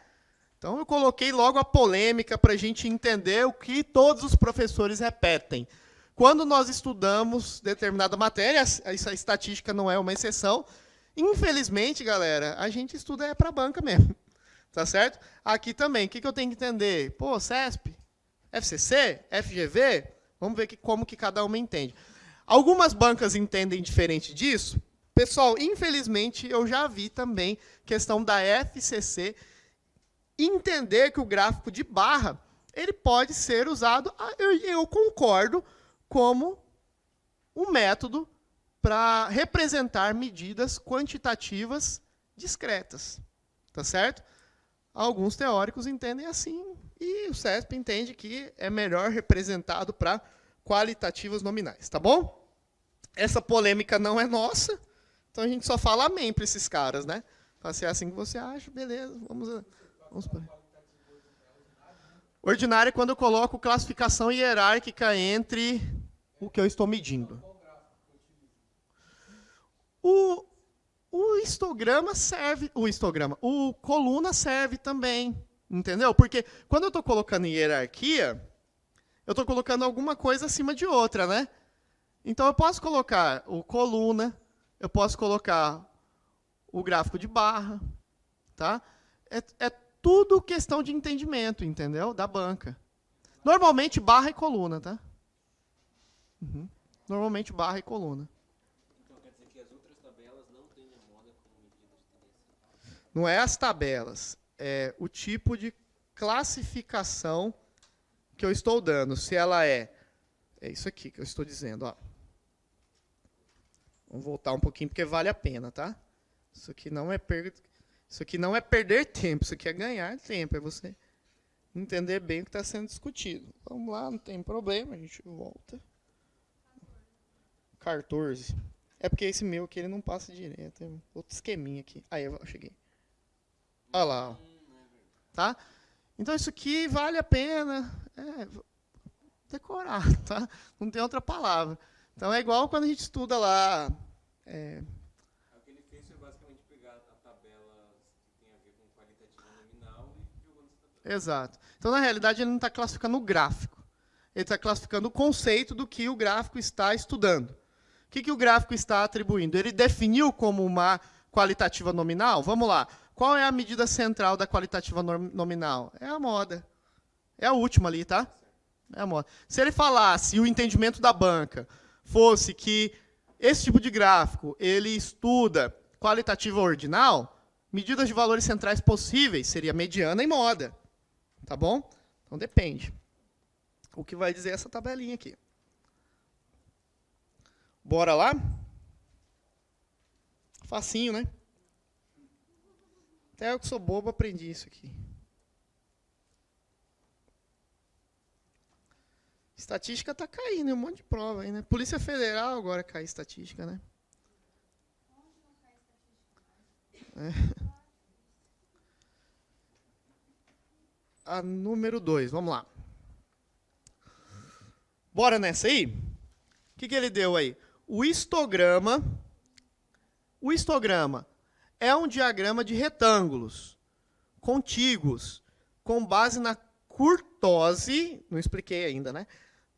Então, eu coloquei logo a polêmica para a gente entender o que todos os professores repetem. Quando nós estudamos determinada matéria, essa estatística não é uma exceção. Infelizmente, galera, a gente estuda para a banca mesmo. Tá certo? Aqui também, o que eu tenho que entender? Pô, CESP, FCC, FGV, vamos ver como que cada uma entende. Algumas bancas entendem diferente disso. Pessoal, infelizmente, eu já vi também questão da FCC entender que o gráfico de barra ele pode ser usado, eu concordo, como um método para representar medidas quantitativas discretas. Tá certo? Alguns teóricos entendem assim, e o CESP entende que é melhor representado para qualitativas nominais. Tá bom? Essa polêmica não é nossa, Então a gente só fala amém para esses caras, né? Se é assim que você acha, beleza, vamos por aí. Ordinário é quando eu coloco classificação hierárquica entre o que eu estou medindo. O histograma serve, o coluna serve também, entendeu? Porque quando eu estou colocando em hierarquia, eu estou colocando alguma coisa acima de outra, né? Então eu posso colocar o coluna, eu posso colocar o gráfico de barra, tá? É tudo questão de entendimento, entendeu? Da banca. Normalmente barra e coluna, tá? Uhum. Normalmente barra e coluna.
Então quer dizer que as outras tabelas não têm a moda como medida de tendência?
Não é as tabelas, é o tipo de classificação que eu estou dando. Se ela é isso aqui que eu estou dizendo, ó. Vamos voltar um pouquinho porque vale a pena, tá? Isso aqui não é perder tempo, isso aqui é ganhar tempo, é você entender bem o que está sendo discutido. Vamos lá, não tem problema, a gente volta. 14. É porque esse meu aqui ele não passa direto, tem outro esqueminha aqui. Aí eu cheguei. Olha lá, ó. Tá? Então isso aqui vale a pena decorar, tá? Não tem outra palavra. Então é igual quando a gente estuda lá.
O que ele fez foi basicamente pegar a tabela que tem a ver com qualitativa nominal e jogou nessa tabela.
Exato. Então, na realidade, ele não está classificando o gráfico. Ele está classificando o conceito do que o gráfico está estudando. O que o gráfico está atribuindo? Ele definiu como uma qualitativa nominal? Vamos lá. Qual é a medida central da qualitativa nominal? É a moda. É a última ali, tá? É a moda. Se ele falasse, e o entendimento da banca fosse que esse tipo de gráfico ele estuda qualitativa ordinal, medidas de valores centrais possíveis seria mediana e moda. Tá bom? Então depende. O que vai dizer essa tabelinha aqui? Bora lá? Facinho, né? Até eu que sou bobo aprendi isso aqui. Estatística está caindo, em um monte de prova aí, né? Polícia Federal agora cai estatística, né? A número 2, vamos lá. Bora nessa aí? O que ele deu aí? O histograma é um diagrama de retângulos contíguos com base na curtose, não expliquei ainda, né?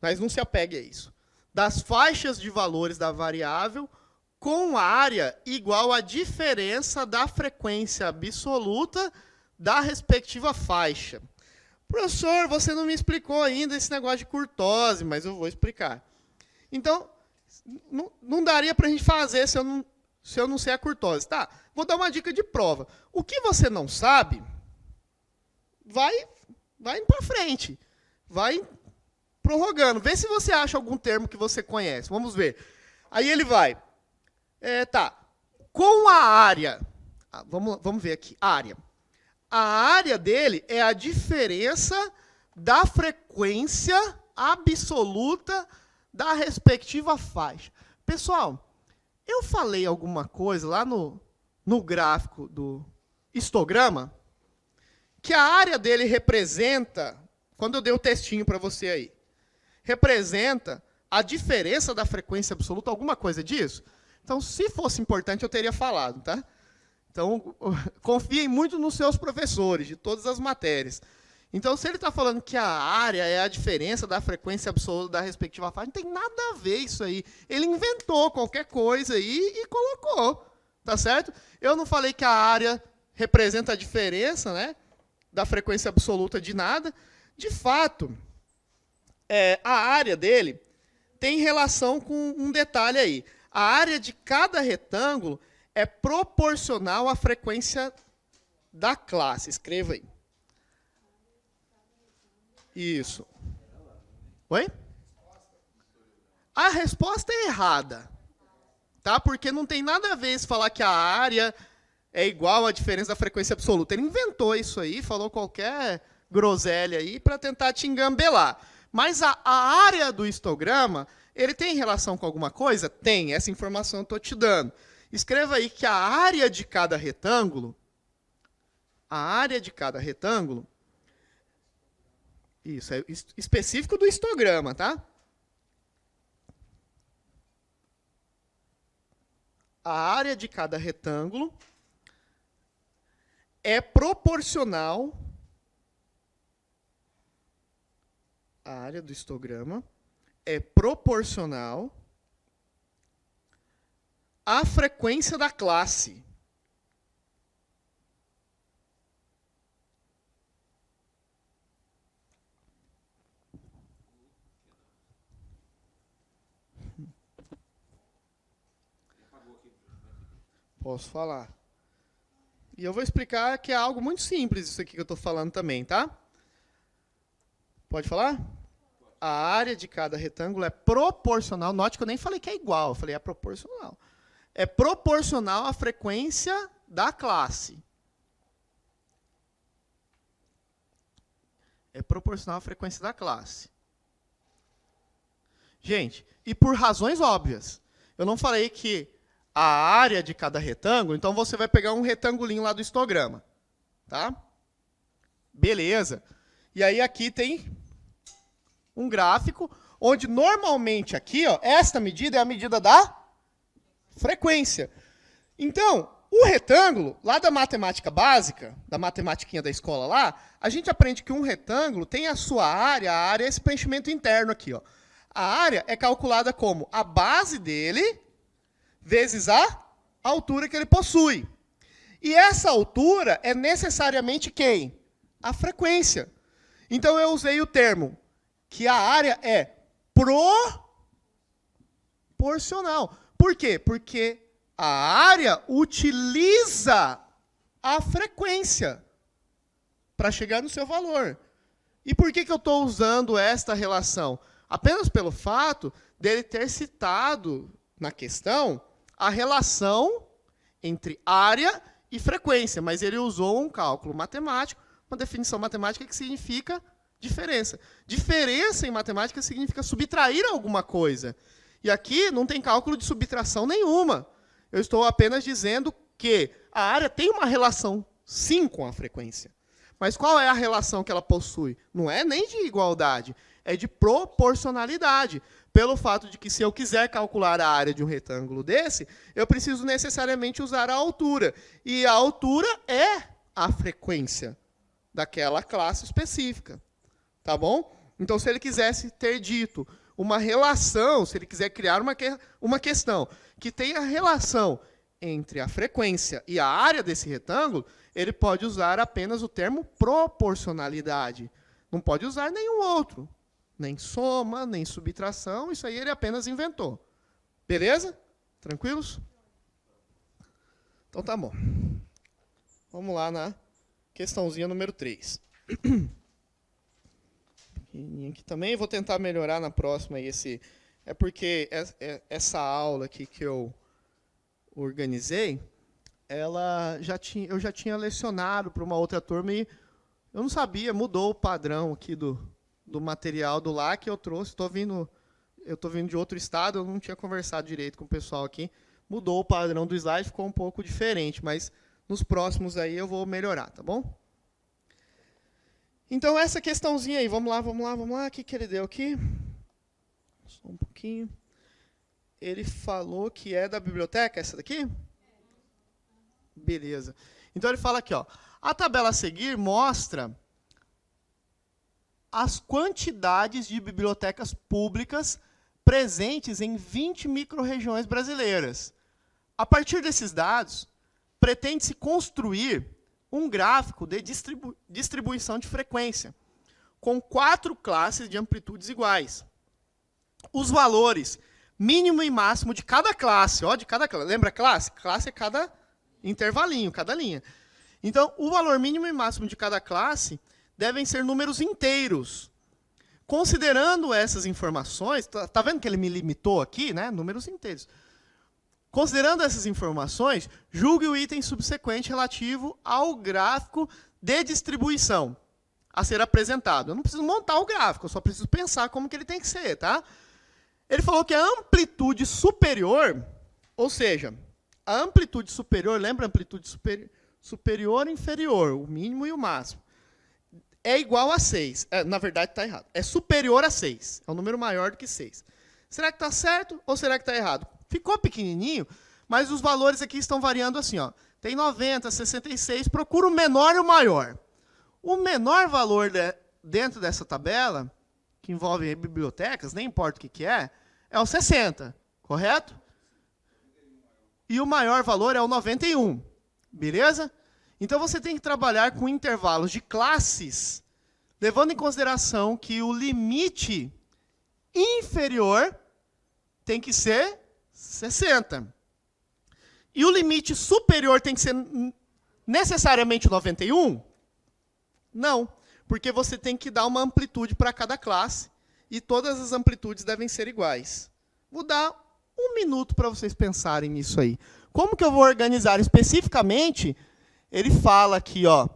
Mas não se apegue a isso. Das faixas de valores da variável com área igual à diferença da frequência absoluta da respectiva faixa. Professor, você não me explicou ainda esse negócio de curtose, mas eu vou explicar. Então, não daria para a gente fazer se eu não sei a curtose. Tá, vou dar uma dica de prova. O que você não sabe, vai indo para frente. Vai prorrogando. Vê se você acha algum termo que você conhece. Vamos ver. Aí ele vai. Tá. Com a área. Vamos ver aqui. Área. A área dele é a diferença da frequência absoluta da respectiva faixa. Pessoal, eu falei alguma coisa lá no gráfico do histograma que a área dele representa, quando eu dei o textinho para você aí, representa a diferença da frequência absoluta, alguma coisa disso? Então, se fosse importante, eu teria falado, tá? Então, confiem muito nos seus professores, de todas as matérias. Então, se ele está falando que a área é a diferença da frequência absoluta da respectiva faixa, não tem nada a ver isso aí. Ele inventou qualquer coisa aí e colocou, tá certo? Eu não falei que a área representa a diferença, né, da frequência absoluta de nada. De fato, a área dele tem relação com um detalhe aí. A área de cada retângulo é proporcional à frequência da classe. Escreva aí. Isso. Oi? A resposta é errada. Tá? Porque não tem nada a ver se falar que a área é igual à diferença da frequência absoluta. Ele inventou isso aí, falou qualquer groselha aí para tentar te engambelar. Mas a área do histograma, ele tem relação com alguma coisa? Tem. Essa informação eu estou te dando. Escreva aí que a área de cada retângulo, isso é específico do histograma, tá? A área de cada retângulo é proporcional, a área do histograma é proporcional à frequência da classe. Posso falar. E eu vou explicar que é algo muito simples isso aqui que eu estou falando também, tá? Pode falar? A área de cada retângulo é proporcional. Note que eu nem falei que é igual, eu falei é proporcional. É proporcional à frequência da classe. É proporcional à frequência da classe. Gente, e por razões óbvias. Eu não falei que a área de cada retângulo, então você vai pegar um retangulinho lá do histograma. Tá? Beleza. E aí aqui tem um gráfico, onde normalmente aqui, ó, esta medida é a medida da frequência. Então, o retângulo, lá da matemática básica, da matematiquinha da escola lá, a gente aprende que um retângulo tem a sua área, a área é esse preenchimento interno aqui. Ó. A área é calculada como a base dele vezes a altura que ele possui. E essa altura é necessariamente quem? A frequência. Então, eu usei o termo que a área é proporcional. Por quê? Porque a área utiliza a frequência para chegar no seu valor. E por que eu estou usando esta relação? Apenas pelo fato dele ter citado na questão a relação entre área e frequência, mas ele usou um cálculo matemático, uma definição matemática que significa diferença. Diferença em matemática significa subtrair alguma coisa. E aqui não tem cálculo de subtração nenhuma. Eu estou apenas dizendo que a área tem uma relação, sim, com a frequência. Mas qual é a relação que ela possui? Não é nem de igualdade, é de proporcionalidade. Pelo fato de que, se eu quiser calcular a área de um retângulo desse, eu preciso necessariamente usar a altura. E a altura é a frequência daquela classe específica. Tá bom? Então, se ele quisesse ter dito uma relação, se ele quiser criar uma questão que tenha relação entre a frequência e a área desse retângulo, ele pode usar apenas o termo proporcionalidade. Não pode usar nenhum outro. Nem soma, nem subtração, isso aí ele apenas inventou. Beleza? Tranquilos? Então tá bom. Vamos lá na questãozinha número 3. Aqui também vou tentar melhorar na próxima. É porque essa aula aqui que eu organizei, eu já tinha lecionado para uma outra turma e eu não sabia, mudou o padrão aqui do material do lá que eu trouxe. Eu estou vindo de outro estado, eu não tinha conversado direito com o pessoal aqui. Mudou o padrão do slide, ficou um pouco diferente, mas nos próximos aí eu vou melhorar, tá bom? Então, essa questãozinha aí, vamos lá. O que ele deu aqui? Só um pouquinho. Ele falou que é da biblioteca, essa daqui? Beleza. Então, ele fala aqui, ó, a tabela a seguir mostra as quantidades de bibliotecas públicas presentes em 20 microrregiões brasileiras. A partir desses dados, pretende-se construir um gráfico de distribuição de frequência, com 4 classes de amplitudes iguais. Os valores mínimo e máximo de cada classe, ó, de cada classe. Lembra classe? Classe é cada intervalinho, cada linha. Então, o valor mínimo e máximo de cada classe devem ser números inteiros. Considerando essas informações, tá vendo que ele me limitou aqui, né? Números inteiros. Considerando essas informações, julgue o item subsequente relativo ao gráfico de distribuição a ser apresentado. Eu não preciso montar o gráfico, eu só preciso pensar como que ele tem que ser, tá? Ele falou que a amplitude superior, ou seja, a amplitude superior, lembra a amplitude superior e inferior, o mínimo e o máximo, é igual a 6. Na verdade, está errado. É superior a 6. É um número maior do que 6. Será que está certo ou será que está errado? Ficou pequenininho, mas os valores aqui estão variando assim. Ó. Tem 90, 66, procura o menor e o maior. O menor valor dentro dessa tabela, que envolve bibliotecas, nem importa o que é o 60, correto? E o maior valor é o 91, beleza? Então, você tem que trabalhar com intervalos de classes, levando em consideração que o limite inferior tem que ser 60. E o limite superior tem que ser necessariamente 91? Não, porque você tem que dar uma amplitude para cada classe, e todas as amplitudes devem ser iguais. Vou dar 1 minuto para vocês pensarem nisso aí. Como que eu vou organizar especificamente? Ele fala aqui, ó,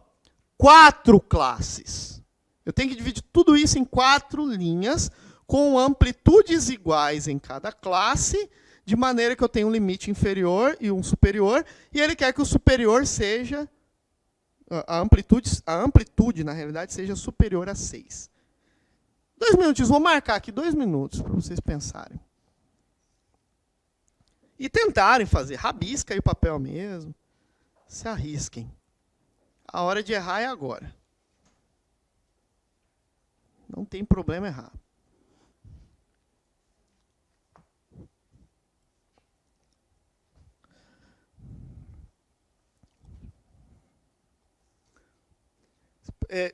4 classes. Eu tenho que dividir tudo isso em 4 linhas, com amplitudes iguais em cada classe, de maneira que eu tenho um limite inferior e um superior, e ele quer que o superior seja, a amplitude, na realidade, seja superior a 6. 2 minutinhos, vou marcar aqui 2 minutos para vocês pensarem. E tentarem fazer, rabisca aí o papel mesmo. Se arrisquem. A hora de errar é agora. Não tem problema errar.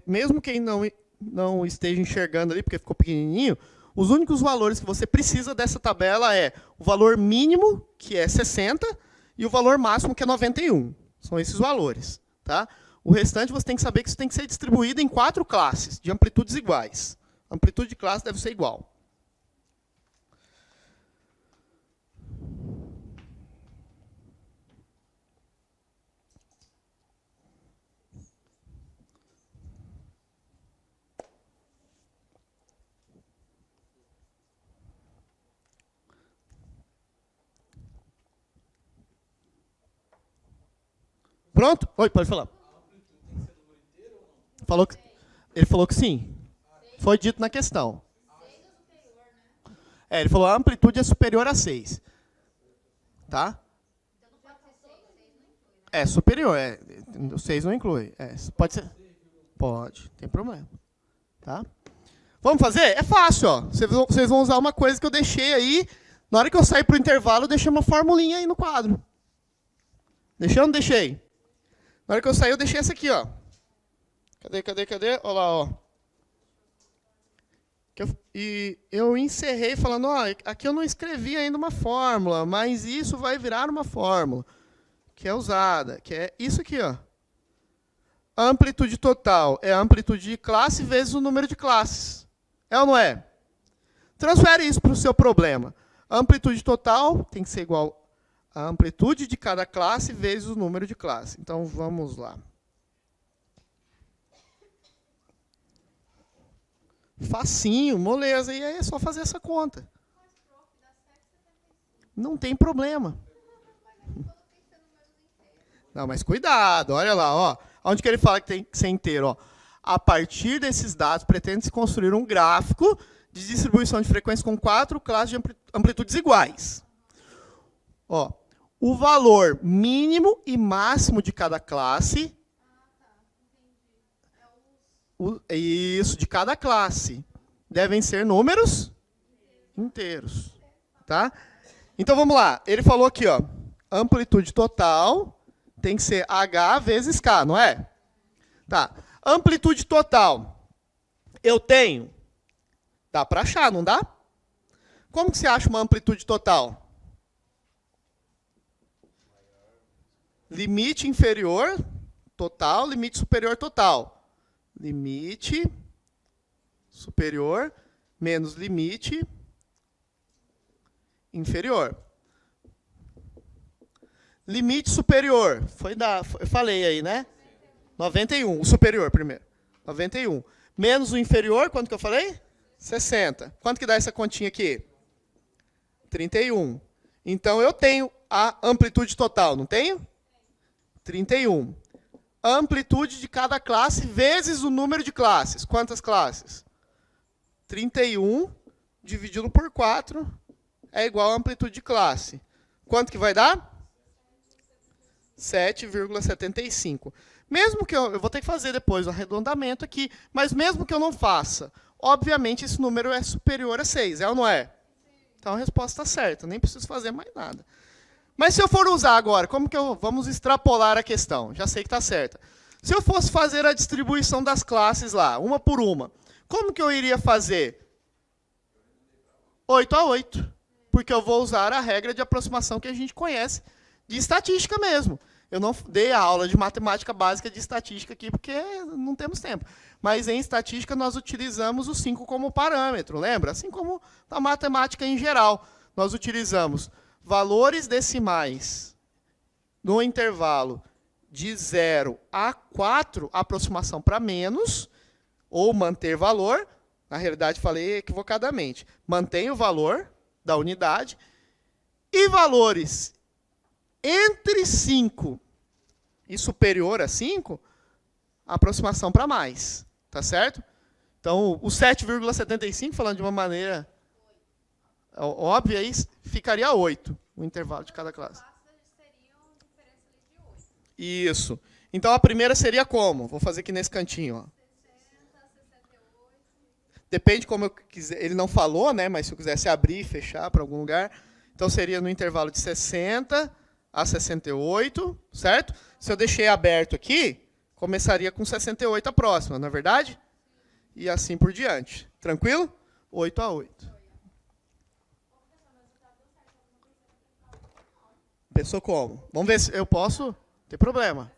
Mesmo quem não esteja enxergando ali, porque ficou pequenininho, os únicos valores que você precisa dessa tabela é o valor mínimo, que é 60, e o valor máximo, que é 91. São esses valores. Tá? O restante você tem que saber que isso tem que ser distribuído em 4 classes, de amplitudes iguais. A amplitude de classe deve ser igual. Pronto? Oi, pode falar. Ele falou que sim. Foi dito na questão. Ele falou que a amplitude é superior a 6. Tá? É superior. O 6 não inclui. Pode ser? Pode, tem problema. Tá? Vamos fazer? É fácil. Ó. Vocês vão usar uma coisa que eu deixei aí. Na hora que eu sair para o intervalo, eu deixei uma formulinha aí no quadro. Deixei ou não deixei? Na hora que eu sair, eu deixei essa aqui, ó. Cadê? Olha lá, ó. E eu encerrei falando, ó, aqui eu não escrevi ainda uma fórmula, mas isso vai virar uma fórmula que é usada, que é isso aqui, ó. A amplitude total é a amplitude de classe vezes o número de classes. É ou não é? Transfere isso para o seu problema. A amplitude total tem que ser igual a amplitude de cada classe vezes o número de classe. Então, vamos lá. Facinho, moleza. E aí é só fazer essa conta. Não tem problema. Não, mas cuidado. Olha lá, ó. Onde que ele fala que tem que ser inteiro? Ó. A partir desses dados, pretende-se construir um gráfico de distribuição de frequência com 4 classes de amplitudes iguais. Ó. O valor mínimo e máximo de cada classe. Isso, de cada classe. Devem ser números inteiros. Tá? Então, vamos lá. Ele falou aqui, ó, amplitude total tem que ser H vezes K, não é? Tá. Amplitude total. Eu tenho. Dá para achar, não dá? Como que você acha uma amplitude total? Limite inferior total, limite superior total. Limite superior menos limite inferior. Limite superior. Eu falei aí, né? 91. O superior primeiro. 91. Menos o inferior, quanto que eu falei? 60. Quanto que dá essa continha aqui? 31. Então, eu tenho a amplitude total, não tenho? 31. A amplitude de cada classe vezes o número de classes. Quantas classes? 31 dividido por 4 é igual a amplitude de classe. Quanto que vai dar? 7,75. Mesmo que eu vou ter que fazer depois o arredondamento aqui, mas mesmo que eu não faça, obviamente esse número é superior a 6, é ou não é? Então a resposta está certa, nem preciso fazer mais nada. Mas se eu for usar agora, como que vamos extrapolar a questão? Já sei que está certa. Se eu fosse fazer a distribuição das classes lá, uma por uma, como que eu iria fazer? 8 a 8. Porque eu vou usar a regra de aproximação que a gente conhece de estatística mesmo. Eu não dei a aula de matemática básica de estatística aqui, porque não temos tempo. Mas em estatística nós utilizamos o 5 como parâmetro, lembra? Assim como na matemática em geral. Nós utilizamos valores decimais no intervalo de 0 a 4, aproximação para menos, ou manter valor. Na realidade, falei equivocadamente. Mantém o valor da unidade. E valores entre 5 e superior a 5, aproximação para mais. Tá certo? Então, o 7,75, falando de uma maneira óbvia, aí ficaria 8, o intervalo de cada classe. Isso. Então, a primeira seria como? Vou fazer aqui nesse cantinho. Ó. Depende como eu quiser. Ele não falou, né? Mas se eu quisesse abrir e fechar para algum lugar, então seria no intervalo de 60 a 68, certo? Se eu deixei aberto aqui, começaria com 68 a próxima, não é verdade? E assim por diante. Tranquilo? 8 a 8. Pensou como? Vamos ver se eu posso. Não tem problema.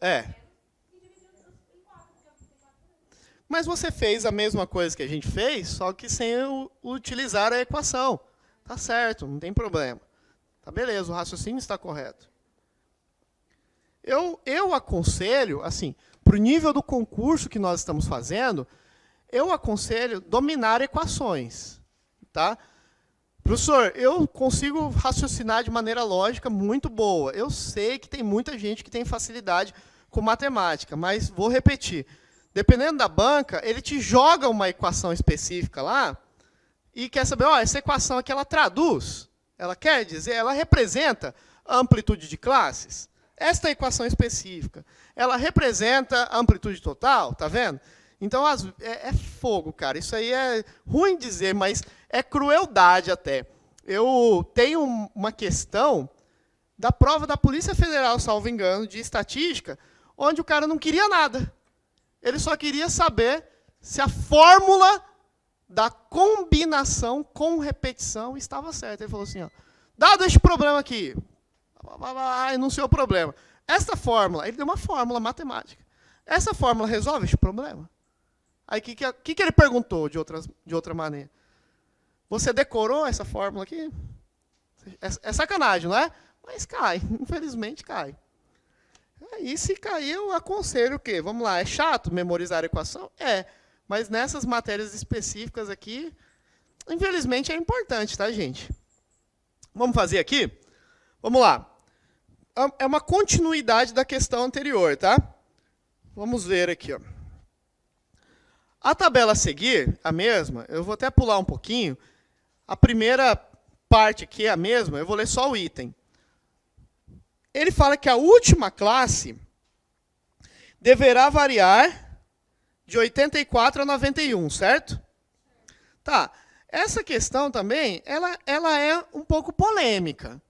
É. Mas você fez a mesma coisa que a gente fez, só que sem utilizar a equação. Tá certo, não tem problema. Tá beleza, o raciocínio está correto. Eu aconselho, assim, para o nível do concurso que nós estamos fazendo, eu aconselho dominar equações. Tá? Professor, eu consigo raciocinar de maneira lógica muito boa. Eu sei que tem muita gente que tem facilidade com matemática, mas vou repetir. Dependendo da banca, ele te joga uma equação específica lá e quer saber, ó, essa equação aqui ela traduz, ela quer dizer, ela representa a amplitude de classes. Esta equação específica, ela representa a amplitude total, tá vendo? Então, é fogo, cara. Isso aí é ruim dizer, mas é crueldade até. Eu tenho uma questão da prova da Polícia Federal, salvo engano, de estatística, onde o cara não queria nada. Ele só queria saber se a fórmula da combinação com repetição estava certa. Ele falou assim, ó, dado este problema aqui, enunciou o problema. Esta fórmula, ele deu uma fórmula matemática. Essa fórmula resolve este problema? Aí, o que ele perguntou de outra maneira? Você decorou essa fórmula aqui? É sacanagem, não é? Mas cai, infelizmente cai. E se cair, eu aconselho o quê? Vamos lá, é chato memorizar a equação? É, mas nessas matérias específicas aqui, infelizmente é importante, tá, gente? Vamos fazer aqui? Vamos lá. É uma continuidade da questão anterior, tá? Vamos ver aqui, ó. A tabela a seguir, a mesma, eu vou até pular um pouquinho. A primeira parte aqui é a mesma, eu vou ler só o item. Ele fala que a última classe deverá variar de 84 a 91, certo? Tá. Essa questão também, ela é um pouco polêmica.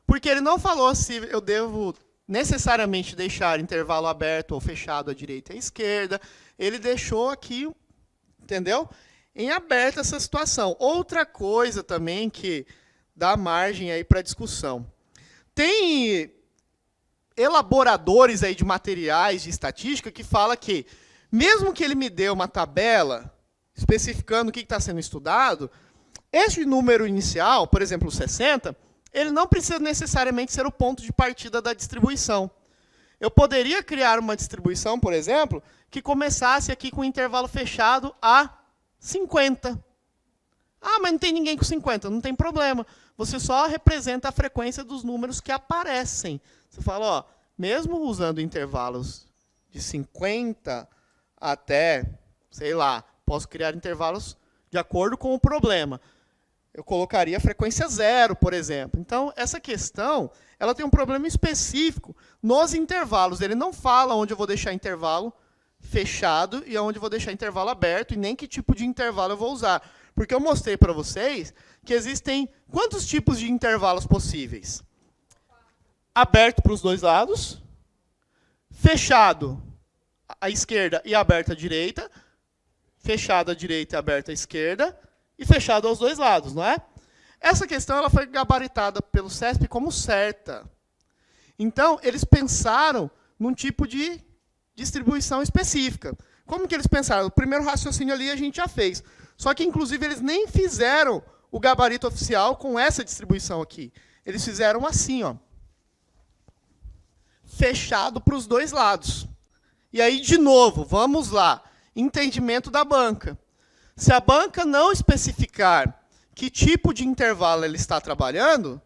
Porque ele não falou se eu devo necessariamente deixar intervalo aberto ou fechado à direita e à esquerda. Ele deixou aqui, entendeu? Em aberto essa situação. Outra coisa também que dá margem aí para discussão. Tem elaboradores aí de materiais de estatística que fala que, mesmo que ele me dê uma tabela especificando o que está sendo estudado, esse número inicial, por exemplo, 60, ele não precisa necessariamente ser o ponto de partida da distribuição. Eu poderia criar uma distribuição, por exemplo, que começasse aqui com um intervalo fechado a 50. Ah, mas não tem ninguém com 50. Não tem problema. Você só representa a frequência dos números que aparecem. Você fala, ó, mesmo usando intervalos de 50 até, sei lá, posso criar intervalos de acordo com o problema. Eu colocaria a frequência 0, por exemplo. Então, essa questão, ela tem um problema específico nos intervalos. Ele não fala onde eu vou deixar intervalo fechado e onde eu vou deixar intervalo aberto, e nem que tipo de intervalo eu vou usar. Porque eu mostrei para vocês que existem quantos tipos de intervalos possíveis? Aberto para os dois lados, fechado à esquerda e aberto à direita, fechado à direita e aberto à esquerda, e fechado aos dois lados, não é? Essa questão ela foi gabaritada pelo CESP como certa. Então, eles pensaram num tipo de distribuição específica. Como que eles pensaram? O primeiro raciocínio ali a gente já fez. Só que, inclusive, eles nem fizeram o gabarito oficial com essa distribuição aqui. Eles fizeram assim, ó, fechado para os dois lados. E aí, de novo, vamos lá. Entendimento da banca. Se a banca não especificar que tipo de intervalo ela está trabalhando,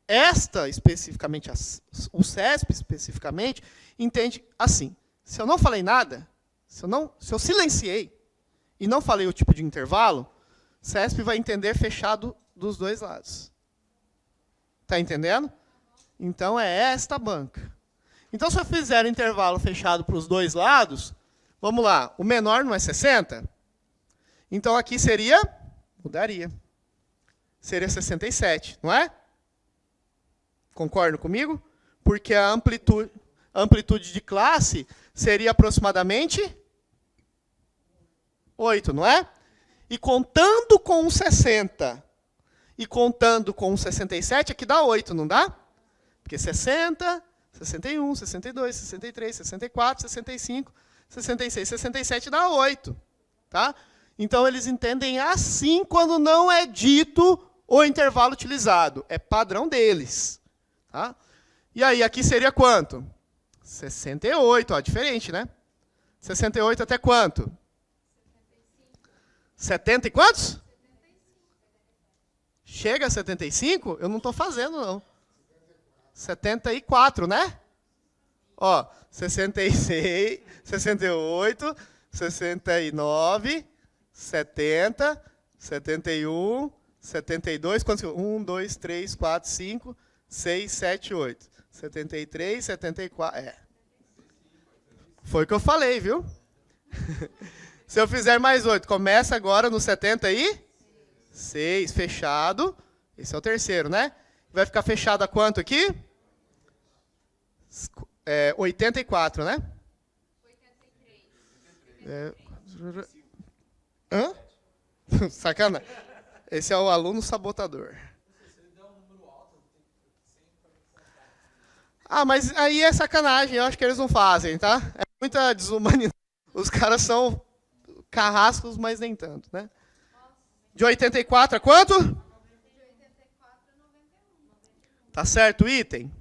esta, especificamente, o CESP, especificamente, entende assim. Se eu não falei nada, se eu silenciei e não falei o tipo de intervalo, o CESP vai entender fechado dos dois lados. Está entendendo? Então, é esta banca. Então, se eu fizer intervalo fechado para os dois lados, vamos lá, o menor não é 60? Então, aqui seria, mudaria. Seria 67, não é? Concordam comigo? Porque a amplitude de classe seria aproximadamente 8, não é? E contando com 60 e contando com 67, aqui dá 8, não dá? Porque 60, 61, 62, 63, 64, 65, 66, 67 dá 8. Tá? Então, eles entendem assim quando não é dito o intervalo utilizado. É padrão deles. Tá? E aí, aqui seria quanto? 68, ó, diferente, né? 68 até quanto? 70 e quantos? Chega a 75? Eu não estou fazendo, não. 74, né? Ó, 66, 68, 69, 70, 71, 72, quantos? 1, 2, 3, 4, 5, 6, 7, 8. 73, 74, Foi o que eu falei, viu? Se eu fizer mais 8, começa agora no 76, fechado. Esse é o terceiro, né? Vai ficar fechado a quanto aqui? 84, né? 83. Hã? Sacana. Esse é o aluno sabotador. Ah, mas aí é sacanagem. Eu acho que eles não fazem, tá? É muita desumanidade. Os caras são carrascos, mas nem tanto, né? De 84 a quanto? De 84 a 91. Tá certo o item?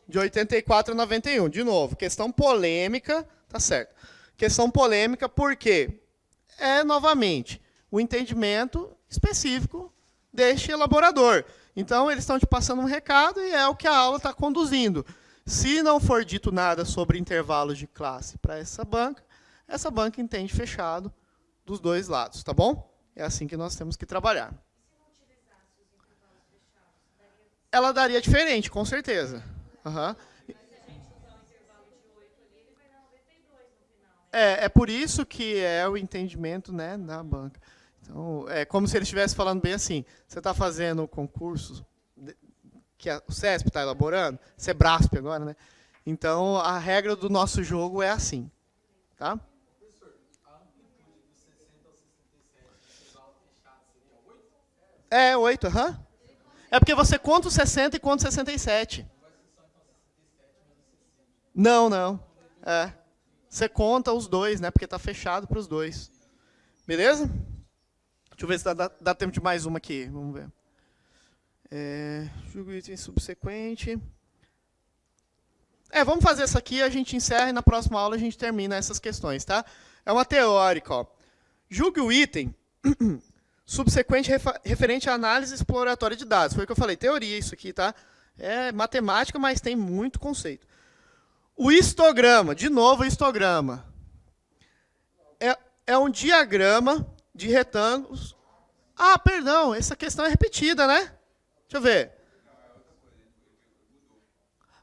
De 84 a 91. De novo, questão polêmica, tá certo. Questão polêmica porque novamente, o entendimento específico deste elaborador. Então, eles estão te passando um recado e é o que a aula está conduzindo. Se não for dito nada sobre intervalos de classe para essa banca entende fechado dos dois lados, tá bom? É assim que nós temos que trabalhar. Ela daria diferente, com certeza. Uhum. É por isso que é o entendimento, né, da banca. Então, é como se ele estivesse falando bem assim, você está fazendo o concurso que o CESP está elaborando, Sebrasp agora, né? Então, a regra do nosso jogo é assim. Tá?
Professor, a amplitude do 60 ao 67, o fechado seria 8?
É 8, aham. Uhum. É porque você conta o 60 e conta o 67.
Não vai ser só então 67 menos 60.
Não. Você conta os dois, né? Porque está fechado para os dois. Beleza? Deixa eu ver se dá tempo de mais uma aqui. Vamos ver. Julgo item subsequente. Vamos fazer essa aqui, a gente encerra e na próxima aula a gente termina essas questões, tá? É uma teórica, ó. Julgue o item subsequente referente à análise exploratória de dados. Foi o que eu falei, teoria isso aqui, tá? É matemática, mas tem muito conceito. O histograma, de novo o histograma. É um diagrama de retângulos. Ah, perdão, essa questão é repetida, né? Deixa eu ver.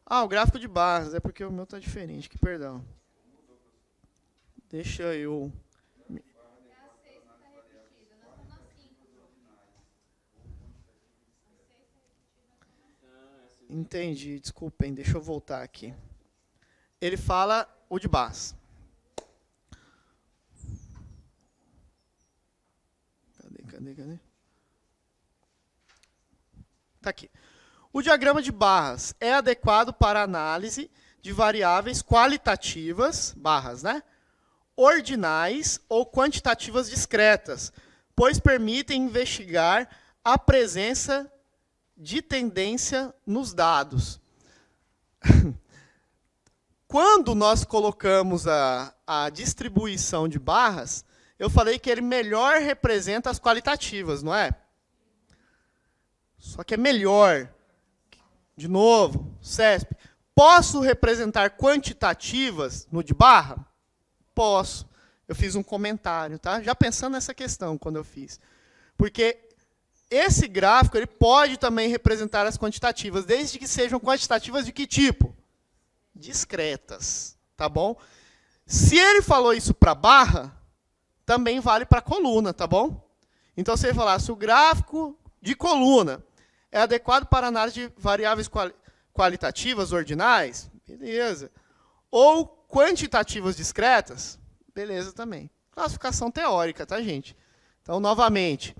Ah, o gráfico de barras, é porque o meu está diferente, que perdão. Deixa eu... Entendi, desculpem, deixa eu voltar aqui. Ele fala o de barras. Cadê? Tá aqui. O diagrama de barras é adequado para análise de variáveis qualitativas, barras, né? Ordinais ou quantitativas discretas, pois permitem investigar a presença de tendência nos dados. Quando nós colocamos a distribuição de barras, eu falei que ele melhor representa as qualitativas, não é? Só que é melhor. De novo, CESP. Posso representar quantitativas no de barra? Posso. Eu fiz um comentário, tá? Já pensando nessa questão quando eu fiz. Porque esse gráfico ele pode também representar as quantitativas, desde que sejam quantitativas de que tipo? Discretas, tá bom? Se ele falou isso para barra, também vale para coluna, tá bom? Então, se ele falasse o gráfico de coluna é adequado para análise de variáveis qualitativas ordinais, beleza. Ou quantitativas discretas, beleza também. Classificação teórica, tá, gente? Então, novamente,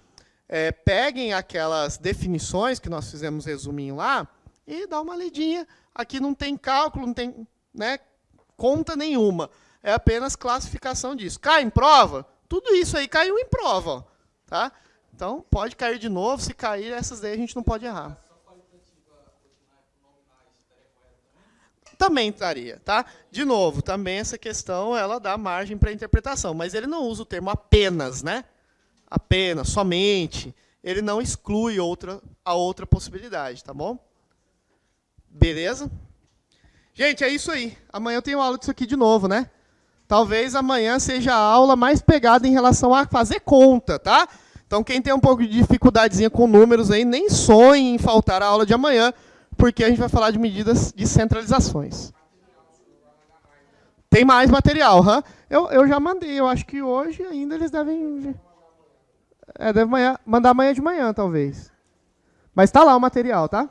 peguem aquelas definições que nós fizemos resuminho lá e dá uma lidinha. Aqui não tem cálculo, não tem, né, conta nenhuma. É apenas classificação disso. Cai em prova? Tudo isso aí caiu em prova, ó, tá? Então, pode cair de novo. Se cair, essas daí a gente não pode errar. Também estaria, tá? De novo, também essa questão ela dá margem para interpretação, mas ele não usa o termo apenas, né? Apenas, somente. Ele não exclui a outra possibilidade, tá bom? Beleza? Gente, é isso aí. Amanhã eu tenho aula disso aqui de novo, né? Talvez amanhã seja a aula mais pegada em relação a fazer conta, tá? Então, quem tem um pouco de dificuldadezinha com números aí, nem sonhe em faltar a aula de amanhã, porque a gente vai falar de medidas de centralizações. Tem mais material, huh? Eu já mandei, eu acho que hoje ainda eles devem... deve mandar amanhã de manhã, talvez. Mas está lá o material, tá?